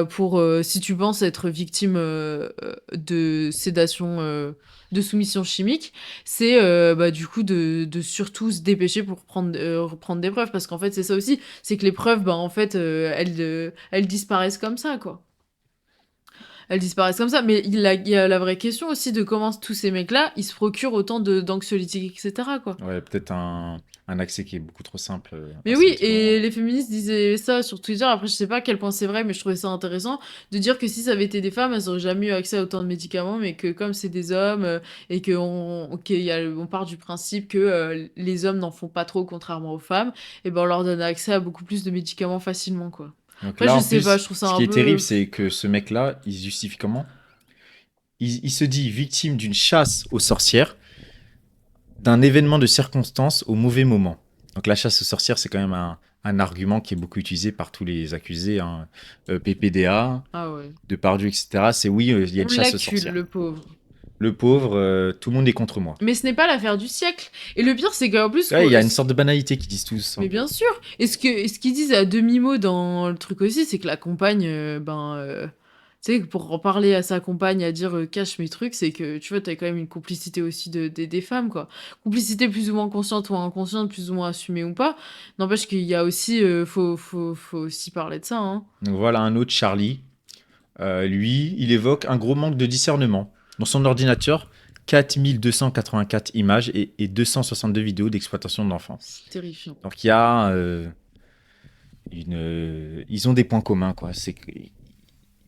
pour, si tu penses être victime de sédation, de soumission chimique, c'est bah, du coup de surtout se dépêcher pour reprendre des preuves, parce qu'en fait, c'est ça aussi, c'est que les preuves, bah, en fait, elles disparaissent comme ça, quoi. Elles disparaissent comme ça. Mais il y a la vraie question aussi de comment tous ces mecs-là, ils se procurent autant d'anxiolytiques, etc., quoi. Ouais, peut-être un accès qui est beaucoup trop simple à Mais ces oui, médicaments. et les féministes disaient ça sur Twitter. Après, je sais pas à quel point c'est vrai, mais je trouvais ça intéressant de dire que si ça avait été des femmes, elles auraient jamais eu accès à autant de médicaments, mais que comme c'est des hommes et on part du principe que les hommes n'en font pas trop, contrairement aux femmes, et ben on leur donne accès à beaucoup plus de médicaments facilement, quoi. Donc Après, là, je en sais pas, plus, je trouve ça ce un qui est terrible, peu. c'est que ce mec-là, il se justifie comment? Il se dit victime d'une chasse aux sorcières, d'un événement de circonstance au mauvais moment. Donc la chasse aux sorcières, c'est quand même un argument qui est beaucoup utilisé par tous les accusés, hein. PPDA, Ah ouais. Depardieu, etc. C'est oui, il y a On une chasse aux l'accule, sorcières. le pauvre. Le pauvre, tout le monde est contre moi. Mais ce n'est pas l'affaire du siècle. Et le pire, c'est qu'en plus, Ouais, il y a une sorte de banalité qu'ils disent tous un mais peu. bien sûr. Et ce qu'ils disent à demi-mot dans le truc aussi, c'est que la compagne, tu sais, pour en parler à sa compagne, à dire cache mes trucs, c'est que tu vois, t'as quand même une complicité aussi des femmes, quoi. Complicité plus ou moins consciente ou inconsciente, plus ou moins assumée ou pas. N'empêche qu'il y a aussi, faut aussi parler de ça, hein. Donc voilà un autre Charlie. Lui, il évoque un gros manque de discernement. Dans son ordinateur, 4284 images et 262 vidéos d'exploitation d'enfants. C'est terrifiant. Donc il y a ils ont des points communs, quoi. C'est qu'ils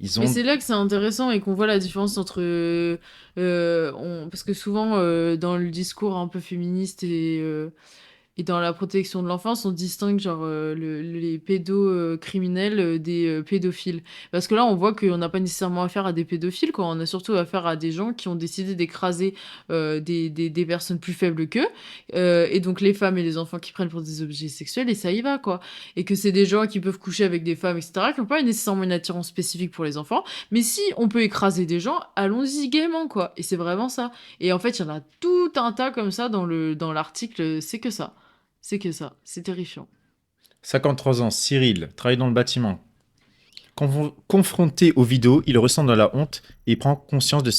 Mais ont. c'est là que c'est intéressant et qu'on voit la différence entre... parce que souvent, dans le discours un peu féministe et dans la protection de l'enfance, on distingue genre les pédocriminels des pédophiles. Parce que là, on voit qu'on n'a pas nécessairement affaire à des pédophiles, quoi. On a surtout affaire à des gens qui ont décidé d'écraser des personnes plus faibles qu'eux. Et donc les femmes et les enfants qui prennent pour des objets sexuels, et ça y va, quoi. Et que c'est des gens qui peuvent coucher avec des femmes, etc., qui n'ont pas nécessairement une attirance spécifique pour les enfants. Mais si on peut écraser des gens, allons-y gaiement, quoi. Et c'est vraiment ça. Et en fait, il y en a tout un tas comme ça dans l'article, c'est que ça. C'est que ça, c'est terrifiant. 53 ans, Cyril, travaille dans le bâtiment. Confronté aux vidéos, il ressent de la honte et prend conscience de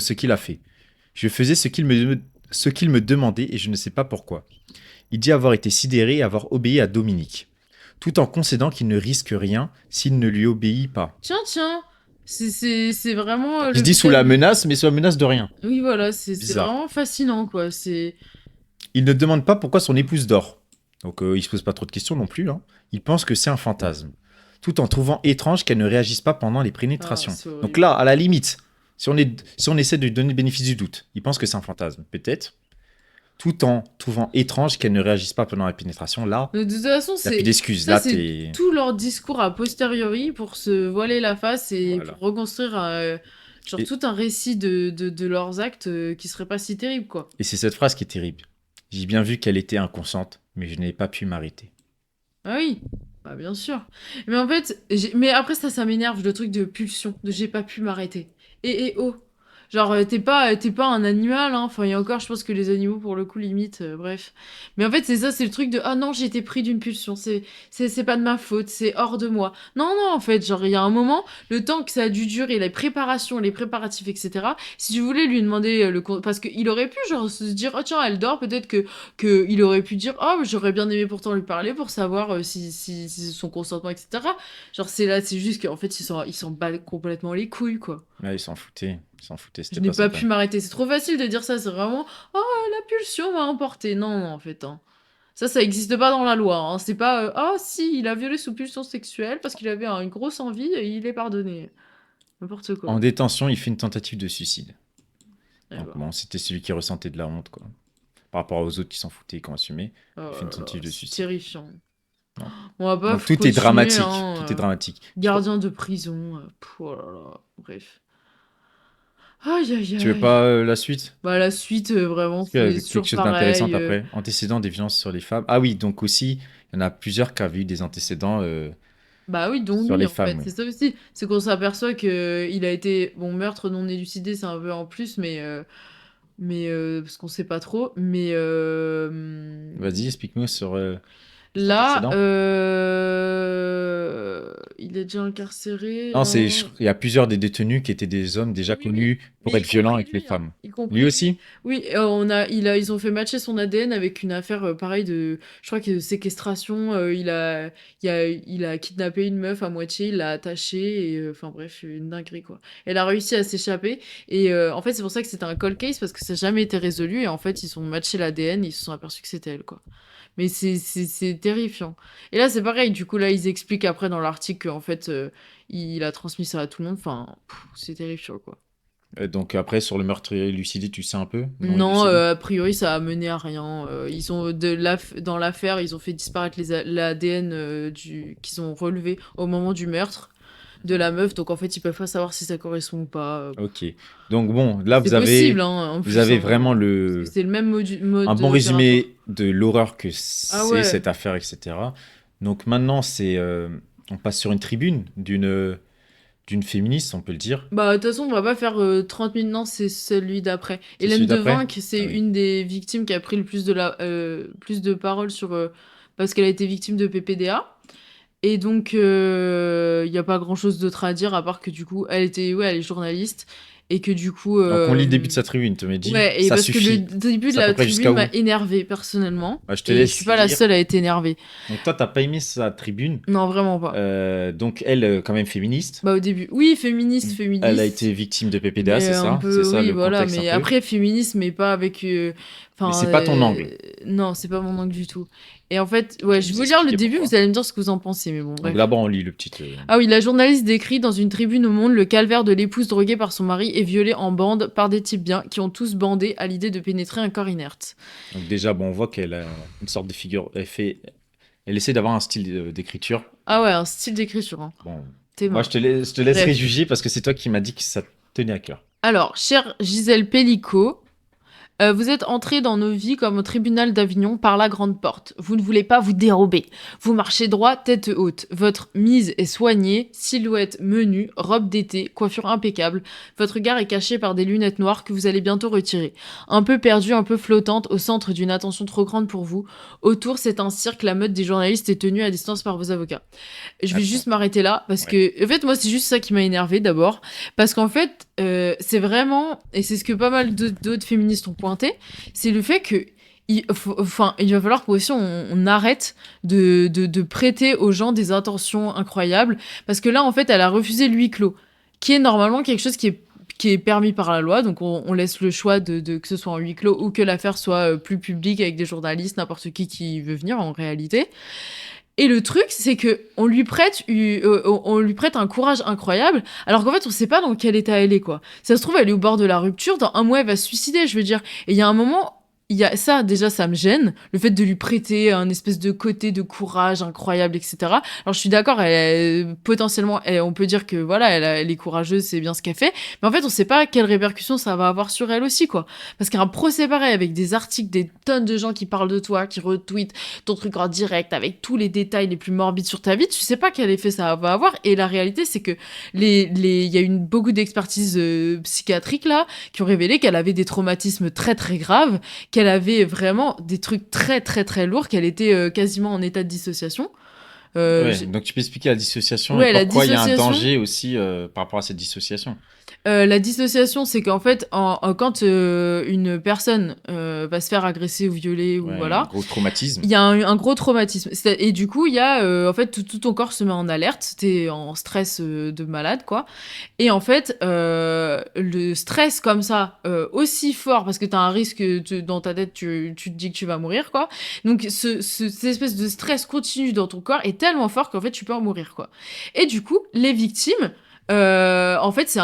ce qu'il a fait. Je faisais ce qu'il me demandait et je ne sais pas pourquoi. Il dit avoir été sidéré et avoir obéi à Dominique, tout en concédant qu'il ne risque rien s'il ne lui obéit pas. Tiens, tiens, c'est vraiment Donc il se le dit sous la thème. menace, mais sous la menace de rien. Oui, voilà, c'est Bizarre. vraiment fascinant, quoi. C'est. Il ne demande pas pourquoi son épouse dort. Donc il se pose pas trop de questions non plus, hein. Il pense que c'est un fantasme, tout en trouvant étrange qu'elle ne réagisse pas pendant les Ah, pénétrations. c'est Donc horrible. là, à la limite, si on essaie de lui donner le bénéfice du doute, il pense que c'est un fantasme, peut-être, tout en trouvant étrange qu'elle ne réagisse pas pendant la pénétration. Là, De toute façon, il n'y a plus d'excuses. ça, Là, c'est t'es. tout leur discours a posteriori pour se voiler la face et pour Voilà. reconstruire genre Et, tout un récit de leurs actes qui serait pas si terrible, quoi. et c'est cette phrase qui est terrible. J'ai bien vu qu'elle était inconsciente, mais je n'ai pas pu m'arrêter. Ah oui, bah bien sûr. Mais en fait, mais après ça m'énerve le truc de pulsion, de j'ai pas pu m'arrêter. Et oh, genre t'es pas un animal, hein. Enfin et encore, je pense que les animaux pour le coup limite, bref. Mais en fait c'est ça, c'est le truc de ah non j'ai été pris d'une pulsion, c'est pas de ma faute, c'est hors de moi. Non non en fait, genre il y a un moment, le temps que ça a dû durer, les préparations, les préparatifs, etc. Si je voulais lui demander parce qu'il aurait pu genre se dire oh tiens elle dort, peut-être que il aurait pu dire oh j'aurais bien aimé pourtant lui parler pour savoir si c'est son consentement, etc. Genre c'est là c'est juste qu'en fait ils s'en battent complètement les couilles, quoi. Là, ils s'en foutaient. Ils s'en foutaient, Je c'était n'ai pas pas sympa. pu m'arrêter, c'est trop facile de dire ça, c'est vraiment oh la pulsion m'a emporté. Non non en fait, hein. Ça existe pas dans la loi, hein. C'est pas, «Ah si, il a violé sous pulsion sexuelle parce qu'il avait une grosse envie et il est pardonné». N'importe En quoi. détention, il fait une tentative de suicide. Eh Donc ben, bon, c'était celui qui ressentait de la honte, quoi. Par rapport aux autres qui s'en foutaient et qui ont assumé, oh il fait une là là, tentative de c'est suicide. terrifiant. Non. On va pas Donc tout est continuer, dramatique. Tout est hein, dramatique. gardien de prison, oh là là, bref. Aïe, aïe, Tu veux aïe. pas la suite? Bah, la suite, vraiment, Est-ce qu'il y c'est avait quelque toujours chose d'intéressant pareil, après? Antécédents des violences sur les femmes. Ah oui, donc aussi, il y en a plusieurs qui avaient eu des antécédents Bah oui, dont sur lui, les en fait. femmes. Oui. C'est ça aussi. C'est qu'on s'aperçoit que il a été... Bon, meurtre non élucidé, c'est un peu en plus, mais parce qu'on sait pas trop. Mais Vas-y, explique-nous sur les là, antécédents. il est déjà incarcéré, Non, hein. il y a plusieurs des détenus qui étaient des hommes déjà Oui, oui. connus Mais pour y être violents compris avec les lui, hein. femmes. Y Lui compris lui. aussi? Oui, ils ont fait matcher son ADN avec une affaire pareil de, je crois que de séquestration. Il a kidnappé une meuf à moitié, il l'a attachée et enfin bref, une dinguerie quoi. Elle a réussi à s'échapper et en fait c'est pour ça que c'était un cold case parce que ça n'a jamais été résolu et en fait ils ont matché l'ADN et ils se sont aperçus que c'était elle quoi. Mais c'est terrifiant. Et là c'est pareil, du coup là ils expliquent après dans l'article qu'en fait il a transmis ça à tout le monde. Enfin, c'est terrifiant quoi. Donc après, sur le meurtre élucidé, tu sais un peu? Non Non, élucidé? a priori, ça a mené à rien. Ils ont dans l'affaire, ils ont fait disparaître l'ADN qu'ils ont relevé au moment du meurtre de la meuf. Donc en fait, ils peuvent pas savoir si ça correspond ou pas. Ok. Donc bon, là, C'est possible, hein, en vous plus, avez hein, vraiment parce que c'est le même un mode bon opératoire. résumé de l'horreur que Ah c'est ouais. cette affaire, etc. Donc maintenant, on passe sur une tribune d'une féministe, on peut le dire. Bah, de toute façon, on va pas faire 30 minutes. Non, c'est celui d'après. C'est celui Hélène d'après? Devinck, c'est Ah oui. une des victimes qui a pris le plus de paroles sur, parce qu'elle a été victime de PPDA. Et donc, il y a pas grand-chose d'autre à dire à part que du coup, elle est journaliste et que du coup, Donc on lit le début de sa tribune, tu me dis, ouais, et ça parce que le suffit. début de C'est à peu la près jusqu'à tribune m'a où? énervée personnellement Bah, je te et je suis laisse pas la lire. seule à être énervée. Donc toi, t'as pas aimé sa tribune. Non, vraiment pas. Donc elle, quand même féministe. Bah au début, oui, féministe, Elle a été féministe, victime de PPDA, mais c'est un ça? C'est peu, ça oui, le voilà, contexte un mais peu? après féministe, mais pas avec, Mais enfin, c'est pas ton angle. non, c'est pas mon angle du tout. Et en fait, Je ouais, vais je vais vous vous lire le expliquer début, pourquoi. vous allez me dire ce que vous en pensez, mais bon, Donc bref. d'abord, on lit le petit. Ah oui, la journaliste décrit dans une tribune au Monde le calvaire de l'épouse droguée par son mari et violée en bande par des types bien qui ont tous bandé à l'idée de pénétrer un corps inerte. Donc déjà, bon, on voit qu'elle a une sorte de figure. Elle essaie d'avoir un style d'écriture. Ah ouais, un style d'écriture, hein. Bon, Tes moi, mains. je te laisserai Bref. juger parce que c'est toi qui m'as dit que ça te tenait à cœur. Alors, chère Gisèle Pellicot, vous êtes entrée dans nos vies comme au tribunal d'Avignon par la grande porte. Vous ne voulez pas vous dérober. Vous marchez droit, tête haute. Votre mise est soignée, silhouette menue, robe d'été, coiffure impeccable. Votre regard est caché par des lunettes noires que vous allez bientôt retirer. Un peu perdue, un peu flottante, au centre d'une attention trop grande pour vous. Autour, c'est un cirque, la meute des journalistes est tenue à distance par vos avocats. Je vais Attends. juste m'arrêter là parce Ouais. que, en fait, moi, c'est juste ça qui m'a énervé d'abord. Parce qu'en fait, c'est vraiment, et c'est ce que pas mal d'autres féministes ont pointé, c'est le fait que il va falloir qu'aussi on arrête de prêter aux gens des intentions incroyables. Parce que là, en fait, elle a refusé le huis clos, qui est normalement quelque chose qui est permis par la loi. Donc, on laisse le choix que ce soit en huis clos ou que l'affaire soit plus publique avec des journalistes, n'importe qui veut venir en réalité. Et le truc, c'est que on lui prête un courage incroyable, alors qu'en fait, on sait pas dans quel état elle est, quoi. Ça se trouve, elle est au bord de la rupture, dans un mois, elle va se suicider, je veux dire. Et il y a un moment, il y a ça, déjà, ça me gêne, le fait de lui prêter un espèce de côté de courage incroyable, etc. Alors, je suis d'accord, potentiellement, on peut dire que, voilà, elle est courageuse, c'est bien ce qu'elle fait, mais en fait, on sait pas quelles répercussions ça va avoir sur elle aussi, quoi. Parce qu'un procès pareil, avec des articles, des tonnes de gens qui parlent de toi, qui retweetent ton truc en direct, avec tous les détails les plus morbides sur ta vie, tu sais pas quel effet ça va avoir. Et la réalité, c'est que il y a eu beaucoup d'expertises psychiatriques là qui ont révélé qu'elle avait des traumatismes très très graves, qu'elle avait vraiment des trucs très très très lourds, qu'elle était quasiment en état de dissociation. Ouais, donc tu peux expliquer la dissociation et Ouais, la pourquoi il y a un dissociation. danger aussi par rapport à cette dissociation. La dissociation, c'est qu'en fait, quand une personne va se faire agresser ou violer ou Ouais, un voilà, gros traumatisme. il y a un gros traumatisme. Et du coup, il y a en fait tout ton corps se met en alerte. T'es en stress de malade, quoi. Et en fait, le stress comme ça, aussi fort, parce que t'as un risque dans ta tête, tu te dis que tu vas mourir, quoi. Donc, cette espèce de stress continu dans ton corps est tellement fort qu'en fait, tu peux en mourir, quoi. Et du coup, les victimes, en fait, c'est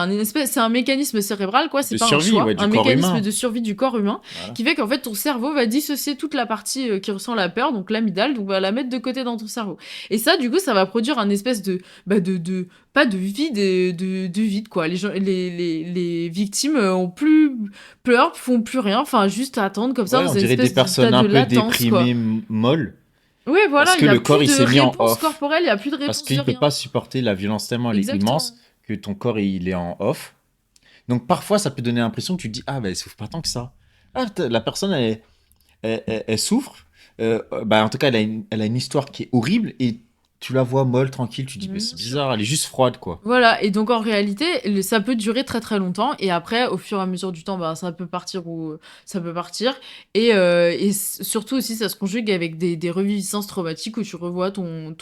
un mécanisme cérébral, quoi. C'est De pas un survie, choix, ouais, du un corps mécanisme humain. de survie du corps humain Voilà. qui fait qu'en fait, ton cerveau va dissocier toute la partie qui ressent la peur, donc l'amygdale, donc va la mettre de côté dans ton cerveau. Et ça, du coup, ça va produire un espèce de pas de vide, de vide, quoi. Les victimes ont plus pleurent, font plus rien, enfin, juste attendent comme ça Ouais, dans on une dirait des espèce d'état personnes un de peu latence, quoi. déprimées, molles, Ouais, voilà, parce il que y a le plus corps, il de s'est mis en réponse off. corporelle, il y a plus de Parce réponse de qu'il peut rien. pas supporter la violence tellement elle est immense Exactement. que ton corps, il est en off. Donc parfois, ça peut donner l'impression que tu te dis, ah, bah, elle souffre pas tant que ça. Ah, la personne, elle souffre. Bah, en tout cas, elle a une histoire qui est horrible et tu la vois molle, tranquille. Tu te dis, bah, Bien c'est sûr. bizarre, elle est juste froide, quoi. Voilà, et donc en réalité, ça peut durer très très longtemps, et après, au fur et à mesure du temps, bah, ça peut partir ou ça peut partir. Surtout aussi, ça se conjugue avec des reviviscences traumatiques où tu revois ton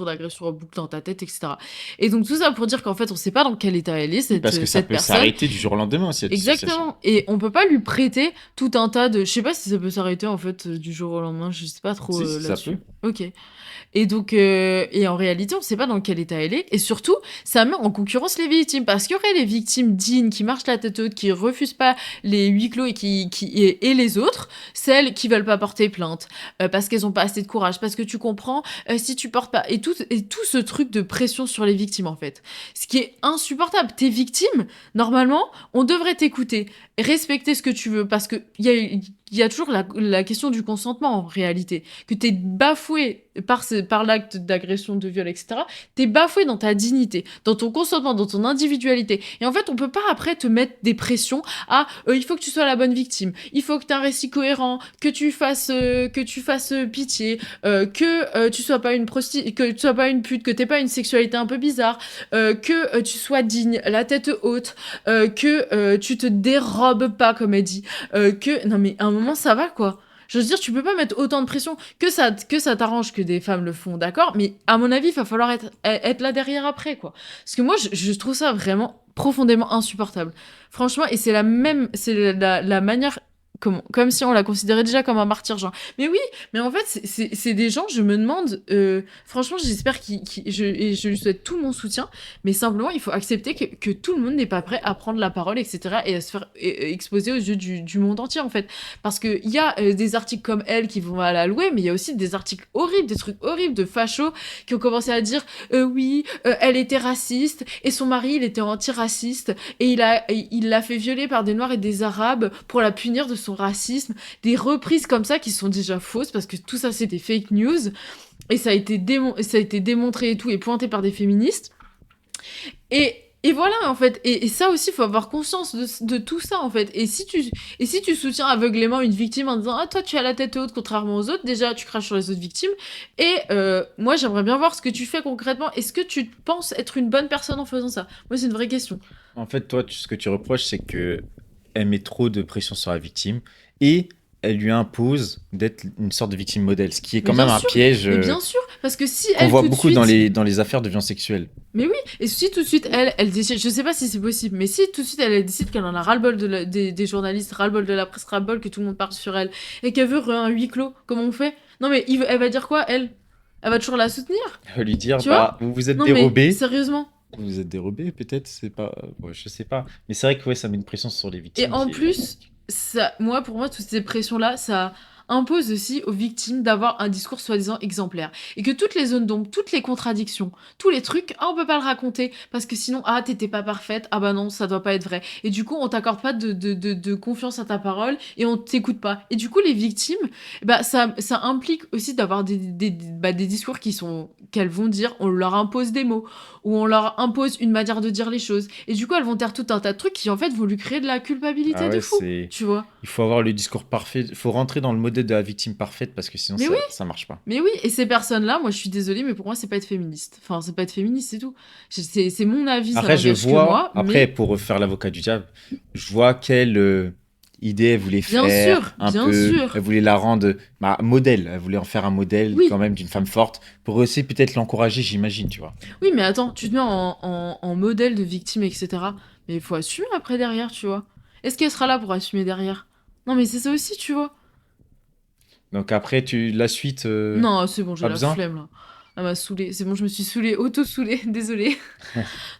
agression en boucle dans ta tête, etc. Et donc tout ça pour dire qu'en fait, on sait pas dans quel état elle est, Oui, parce que ça cette peut personne. s'arrêter du jour au lendemain, cette dissociation. Exactement. Et on peut pas lui prêter tout un tas de... Je sais pas si ça peut s'arrêter en fait du jour au lendemain, je sais pas trop Si, ça là-dessus. peut. Ok. Et donc, et en réalité, on ne sait pas dans quel état elle est. Et surtout, ça met en concurrence les victimes. Parce qu'il y aurait les victimes dignes qui marchent la tête haute, qui refusent pas les huis clos et les autres, celles qui veulent pas porter plainte, parce qu'elles ont pas assez de courage. Parce que tu comprends, si tu portes pas. Et tout ce truc de pression sur les victimes, en fait. Ce qui est insupportable. T'es victime, normalement, on devrait t'écouter, respecter ce que tu veux. Parce qu'il y a toujours la question du consentement, en réalité. Que t'es bafoué par l'acte d'agression, de viol, etc., t'es bafoué dans ta dignité, dans ton consentement, dans ton individualité. Et en fait, on peut pas après te mettre des pressions à il faut que tu sois la bonne victime, il faut que tu aies un récit cohérent, que tu fasses pitié, que tu sois pas que tu sois pas une pute, que t'aies pas une sexualité un peu bizarre, que tu sois digne, la tête haute, que tu te dérobes pas, comme elle dit, non mais à un moment ça va, quoi. Je veux dire, tu peux pas mettre autant de pression que ça t'arrange que des femmes le font, d'accord? Mais à mon avis, il va falloir être là derrière après, quoi. Parce que moi, je trouve ça vraiment profondément insupportable. Franchement, et c'est la manière, comme si on la considérait déjà comme un martyr, genre. Mais oui, mais en fait, c'est des gens, je me demande, franchement, j'espère et je lui souhaite tout mon soutien, mais simplement, il faut accepter que tout le monde n'est pas prêt à prendre la parole, etc., et à se faire exposer aux yeux du monde entier, en fait. Parce qu'il y a des articles comme elle qui vont à la louer, mais il y a aussi des articles horribles, des trucs horribles de fachos qui ont commencé à dire oui, elle était raciste et son mari, il était antiraciste et il l'a fait violer par des Noirs et des Arabes pour la punir de son racisme. Des reprises comme ça qui sont déjà fausses parce que tout ça, c'est des fake news et ça a été démontré et tout et pointé par des féministes. Et voilà, en fait. Et ça aussi, il faut avoir conscience de tout ça, en fait. Et si tu soutiens aveuglément une victime en disant « Ah, toi, tu as la tête haute, contrairement aux autres », déjà, tu craches sur les autres victimes. Et moi, j'aimerais bien voir ce que tu fais concrètement. Est-ce que tu penses être une bonne personne en faisant ça? Moi, c'est une vraie question. En fait, toi, ce que tu reproches, c'est que elle met trop de pression sur la victime et elle lui impose d'être une sorte de victime modèle, ce qui est Mais quand même bien un sûr, piège mais bien sûr, parce que si qu'on elle, voit tout de beaucoup dans suite... dans les affaires de violence sexuelle. Mais oui, et si tout de suite, elle décide, je sais pas si c'est possible, mais si tout de suite, elle décide qu'elle en a ras-le-bol des journalistes, ras-le-bol de la presse, ras-le-bol que tout le monde parle sur elle, et qu'elle veut un huis clos, comment on fait? Non mais elle va dire quoi, elle? Elle va toujours la soutenir, Elle va lui dire, tu vois? bah, vous vous êtes Non mais, dérobé. sérieusement. Vous vous êtes dérobé, peut-être, c'est pas. Ouais, je sais pas. Mais c'est vrai que ouais, ça met une pression sur les Et victimes en qui est. plus, pour moi, toutes ces pressions-là, ça impose aussi aux victimes d'avoir un discours soi-disant exemplaire. Et que toutes les zones d'ombre, toutes les contradictions, tous les trucs, ah, on peut pas le raconter, parce que sinon, ah, t'étais pas parfaite, ah bah non, ça doit pas être vrai. Et du coup, on t'accorde pas de confiance à ta parole, et on t'écoute pas. Et du coup, les victimes, bah, ça implique aussi d'avoir des discours qu'elles vont dire, on leur impose des mots, ou on leur impose une manière de dire les choses. Et du coup, elles vont taire tout un tas de trucs qui, en fait, vont lui créer de la Ah culpabilité de ouais, fou, c'est. tu vois. Il faut avoir le discours parfait. Il faut rentrer dans le modèle modèle de la victime parfaite parce que sinon Mais oui, ça marche pas. mais oui, et ces personnes-là, moi je suis désolée, mais pour moi c'est pas être féministe. Enfin, c'est pas être féministe, c'est tout. C'est mon avis, ça Après, je n'engage que vois, moi, mais pour faire l'avocat du diable, je vois quelle idée elle voulait faire, un bien peu, elle sûr. voulait la rendre modèle, elle voulait en faire un modèle Oui, quand même d'une femme forte, pour aussi peut-être l'encourager, j'imagine, tu vois. oui, mais attends, tu te mets en modèle de victime, etc. Mais il faut assumer après derrière, tu vois. Est-ce qu'elle sera là pour assumer derrière? Non, mais c'est ça aussi, tu vois. Donc après, la suite, Non, c'est bon, j'ai pas la besoin? flemme là. Elle m'a saoulée. C'est bon, je me suis saoulée, auto-saoulée, désolée.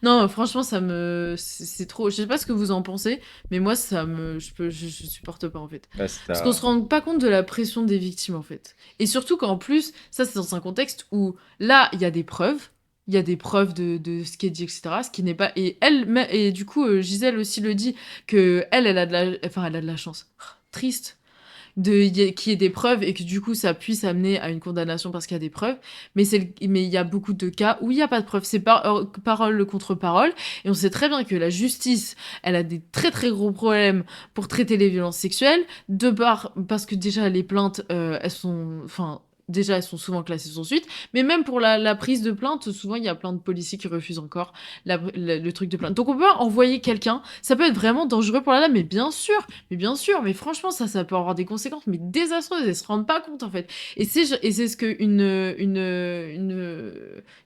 Non, franchement, c'est trop. Je sais pas ce que vous en pensez, mais moi, je supporte pas en fait. Bah, Parce qu'on se rend pas compte de la pression des victimes en fait. Et surtout qu'en plus, ça, c'est dans un contexte où là, il y a des preuves. Il y a des preuves de ce qui est dit, etc. Ce qui n'est pas. Et du coup, Gisèle aussi le dit que elle a de la. Enfin, elle a de la chance. Triste qu'il y ait des preuves et que du coup ça puisse amener à une condamnation parce qu'il y a des preuves. Mais il y a beaucoup de cas où il n'y a pas de preuves. C'est parole contre parole. Et on sait très bien que la justice, elle a des très très gros problèmes pour traiter les violences sexuelles. Parce que déjà les plaintes, elles sont. Enfin. Déjà, elles sont souvent classées sans suite, mais même pour la prise de plainte, souvent il y a plein de policiers qui refusent encore le truc de plainte. Donc on peut envoyer quelqu'un, ça peut être vraiment dangereux pour la dame, mais bien sûr, mais franchement, ça peut avoir des conséquences, mais désastreuses, elles se rendent pas compte, en fait. Et c'est ce que une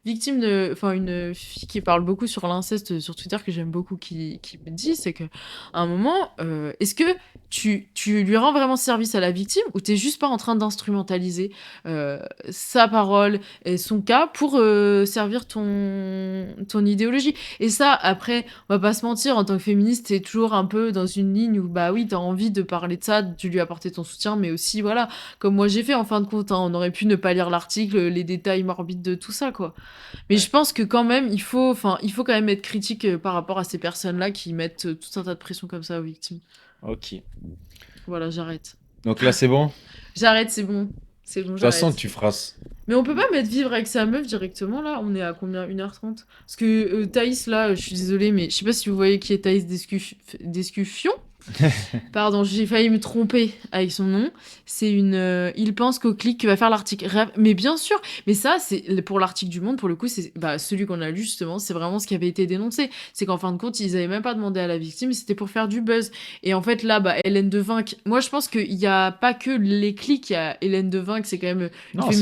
victime enfin, une fille qui parle beaucoup sur l'inceste sur Twitter, que j'aime beaucoup, qui me dit, c'est que, à un moment, est-ce que tu lui rends vraiment service à la victime ou t'es juste pas en train d'instrumentaliser sa parole et son cas pour servir ton idéologie? Et ça, après, on va pas se mentir, en tant que féministe, t'es toujours un peu dans une ligne où, bah oui, t'as envie de parler de ça, de lui apporter ton soutien, mais aussi, voilà, comme moi j'ai fait en fin de compte, hein, on aurait pu ne pas lire l'article, les détails morbides de tout ça, quoi. Mais Ouais. je pense que quand même, il faut quand même être critique par rapport à ces personnes-là qui mettent tout un tas de pression comme ça aux victimes. Ok. De Voilà, j'arrête. Donc là, c'est bon. De J'arrête, c'est bon. C'est bon, toute façon, j'arrête. tu feras. Mais on peut pas mettre vivre avec sa meuf directement là? On est à combien? 1h30? Parce que Thaïs là, je suis désolée, mais je sais pas si vous voyez qui est Thaïs Descuffion. Pardon, j'ai failli me tromper avec son nom. C'est il pense qu'au clic que va faire l'article. Mais bien sûr, mais ça, c'est pour l'article du Monde, pour le coup, c'est celui qu'on a lu justement, c'est vraiment ce qui avait été dénoncé. C'est qu'en fin de compte, ils avaient même pas demandé à la victime, c'était pour faire du buzz. Et en fait, là, Hélène Devinck, moi je pense qu'il y a pas que les clics, il y a Hélène Devinck, c'est quand même une Non,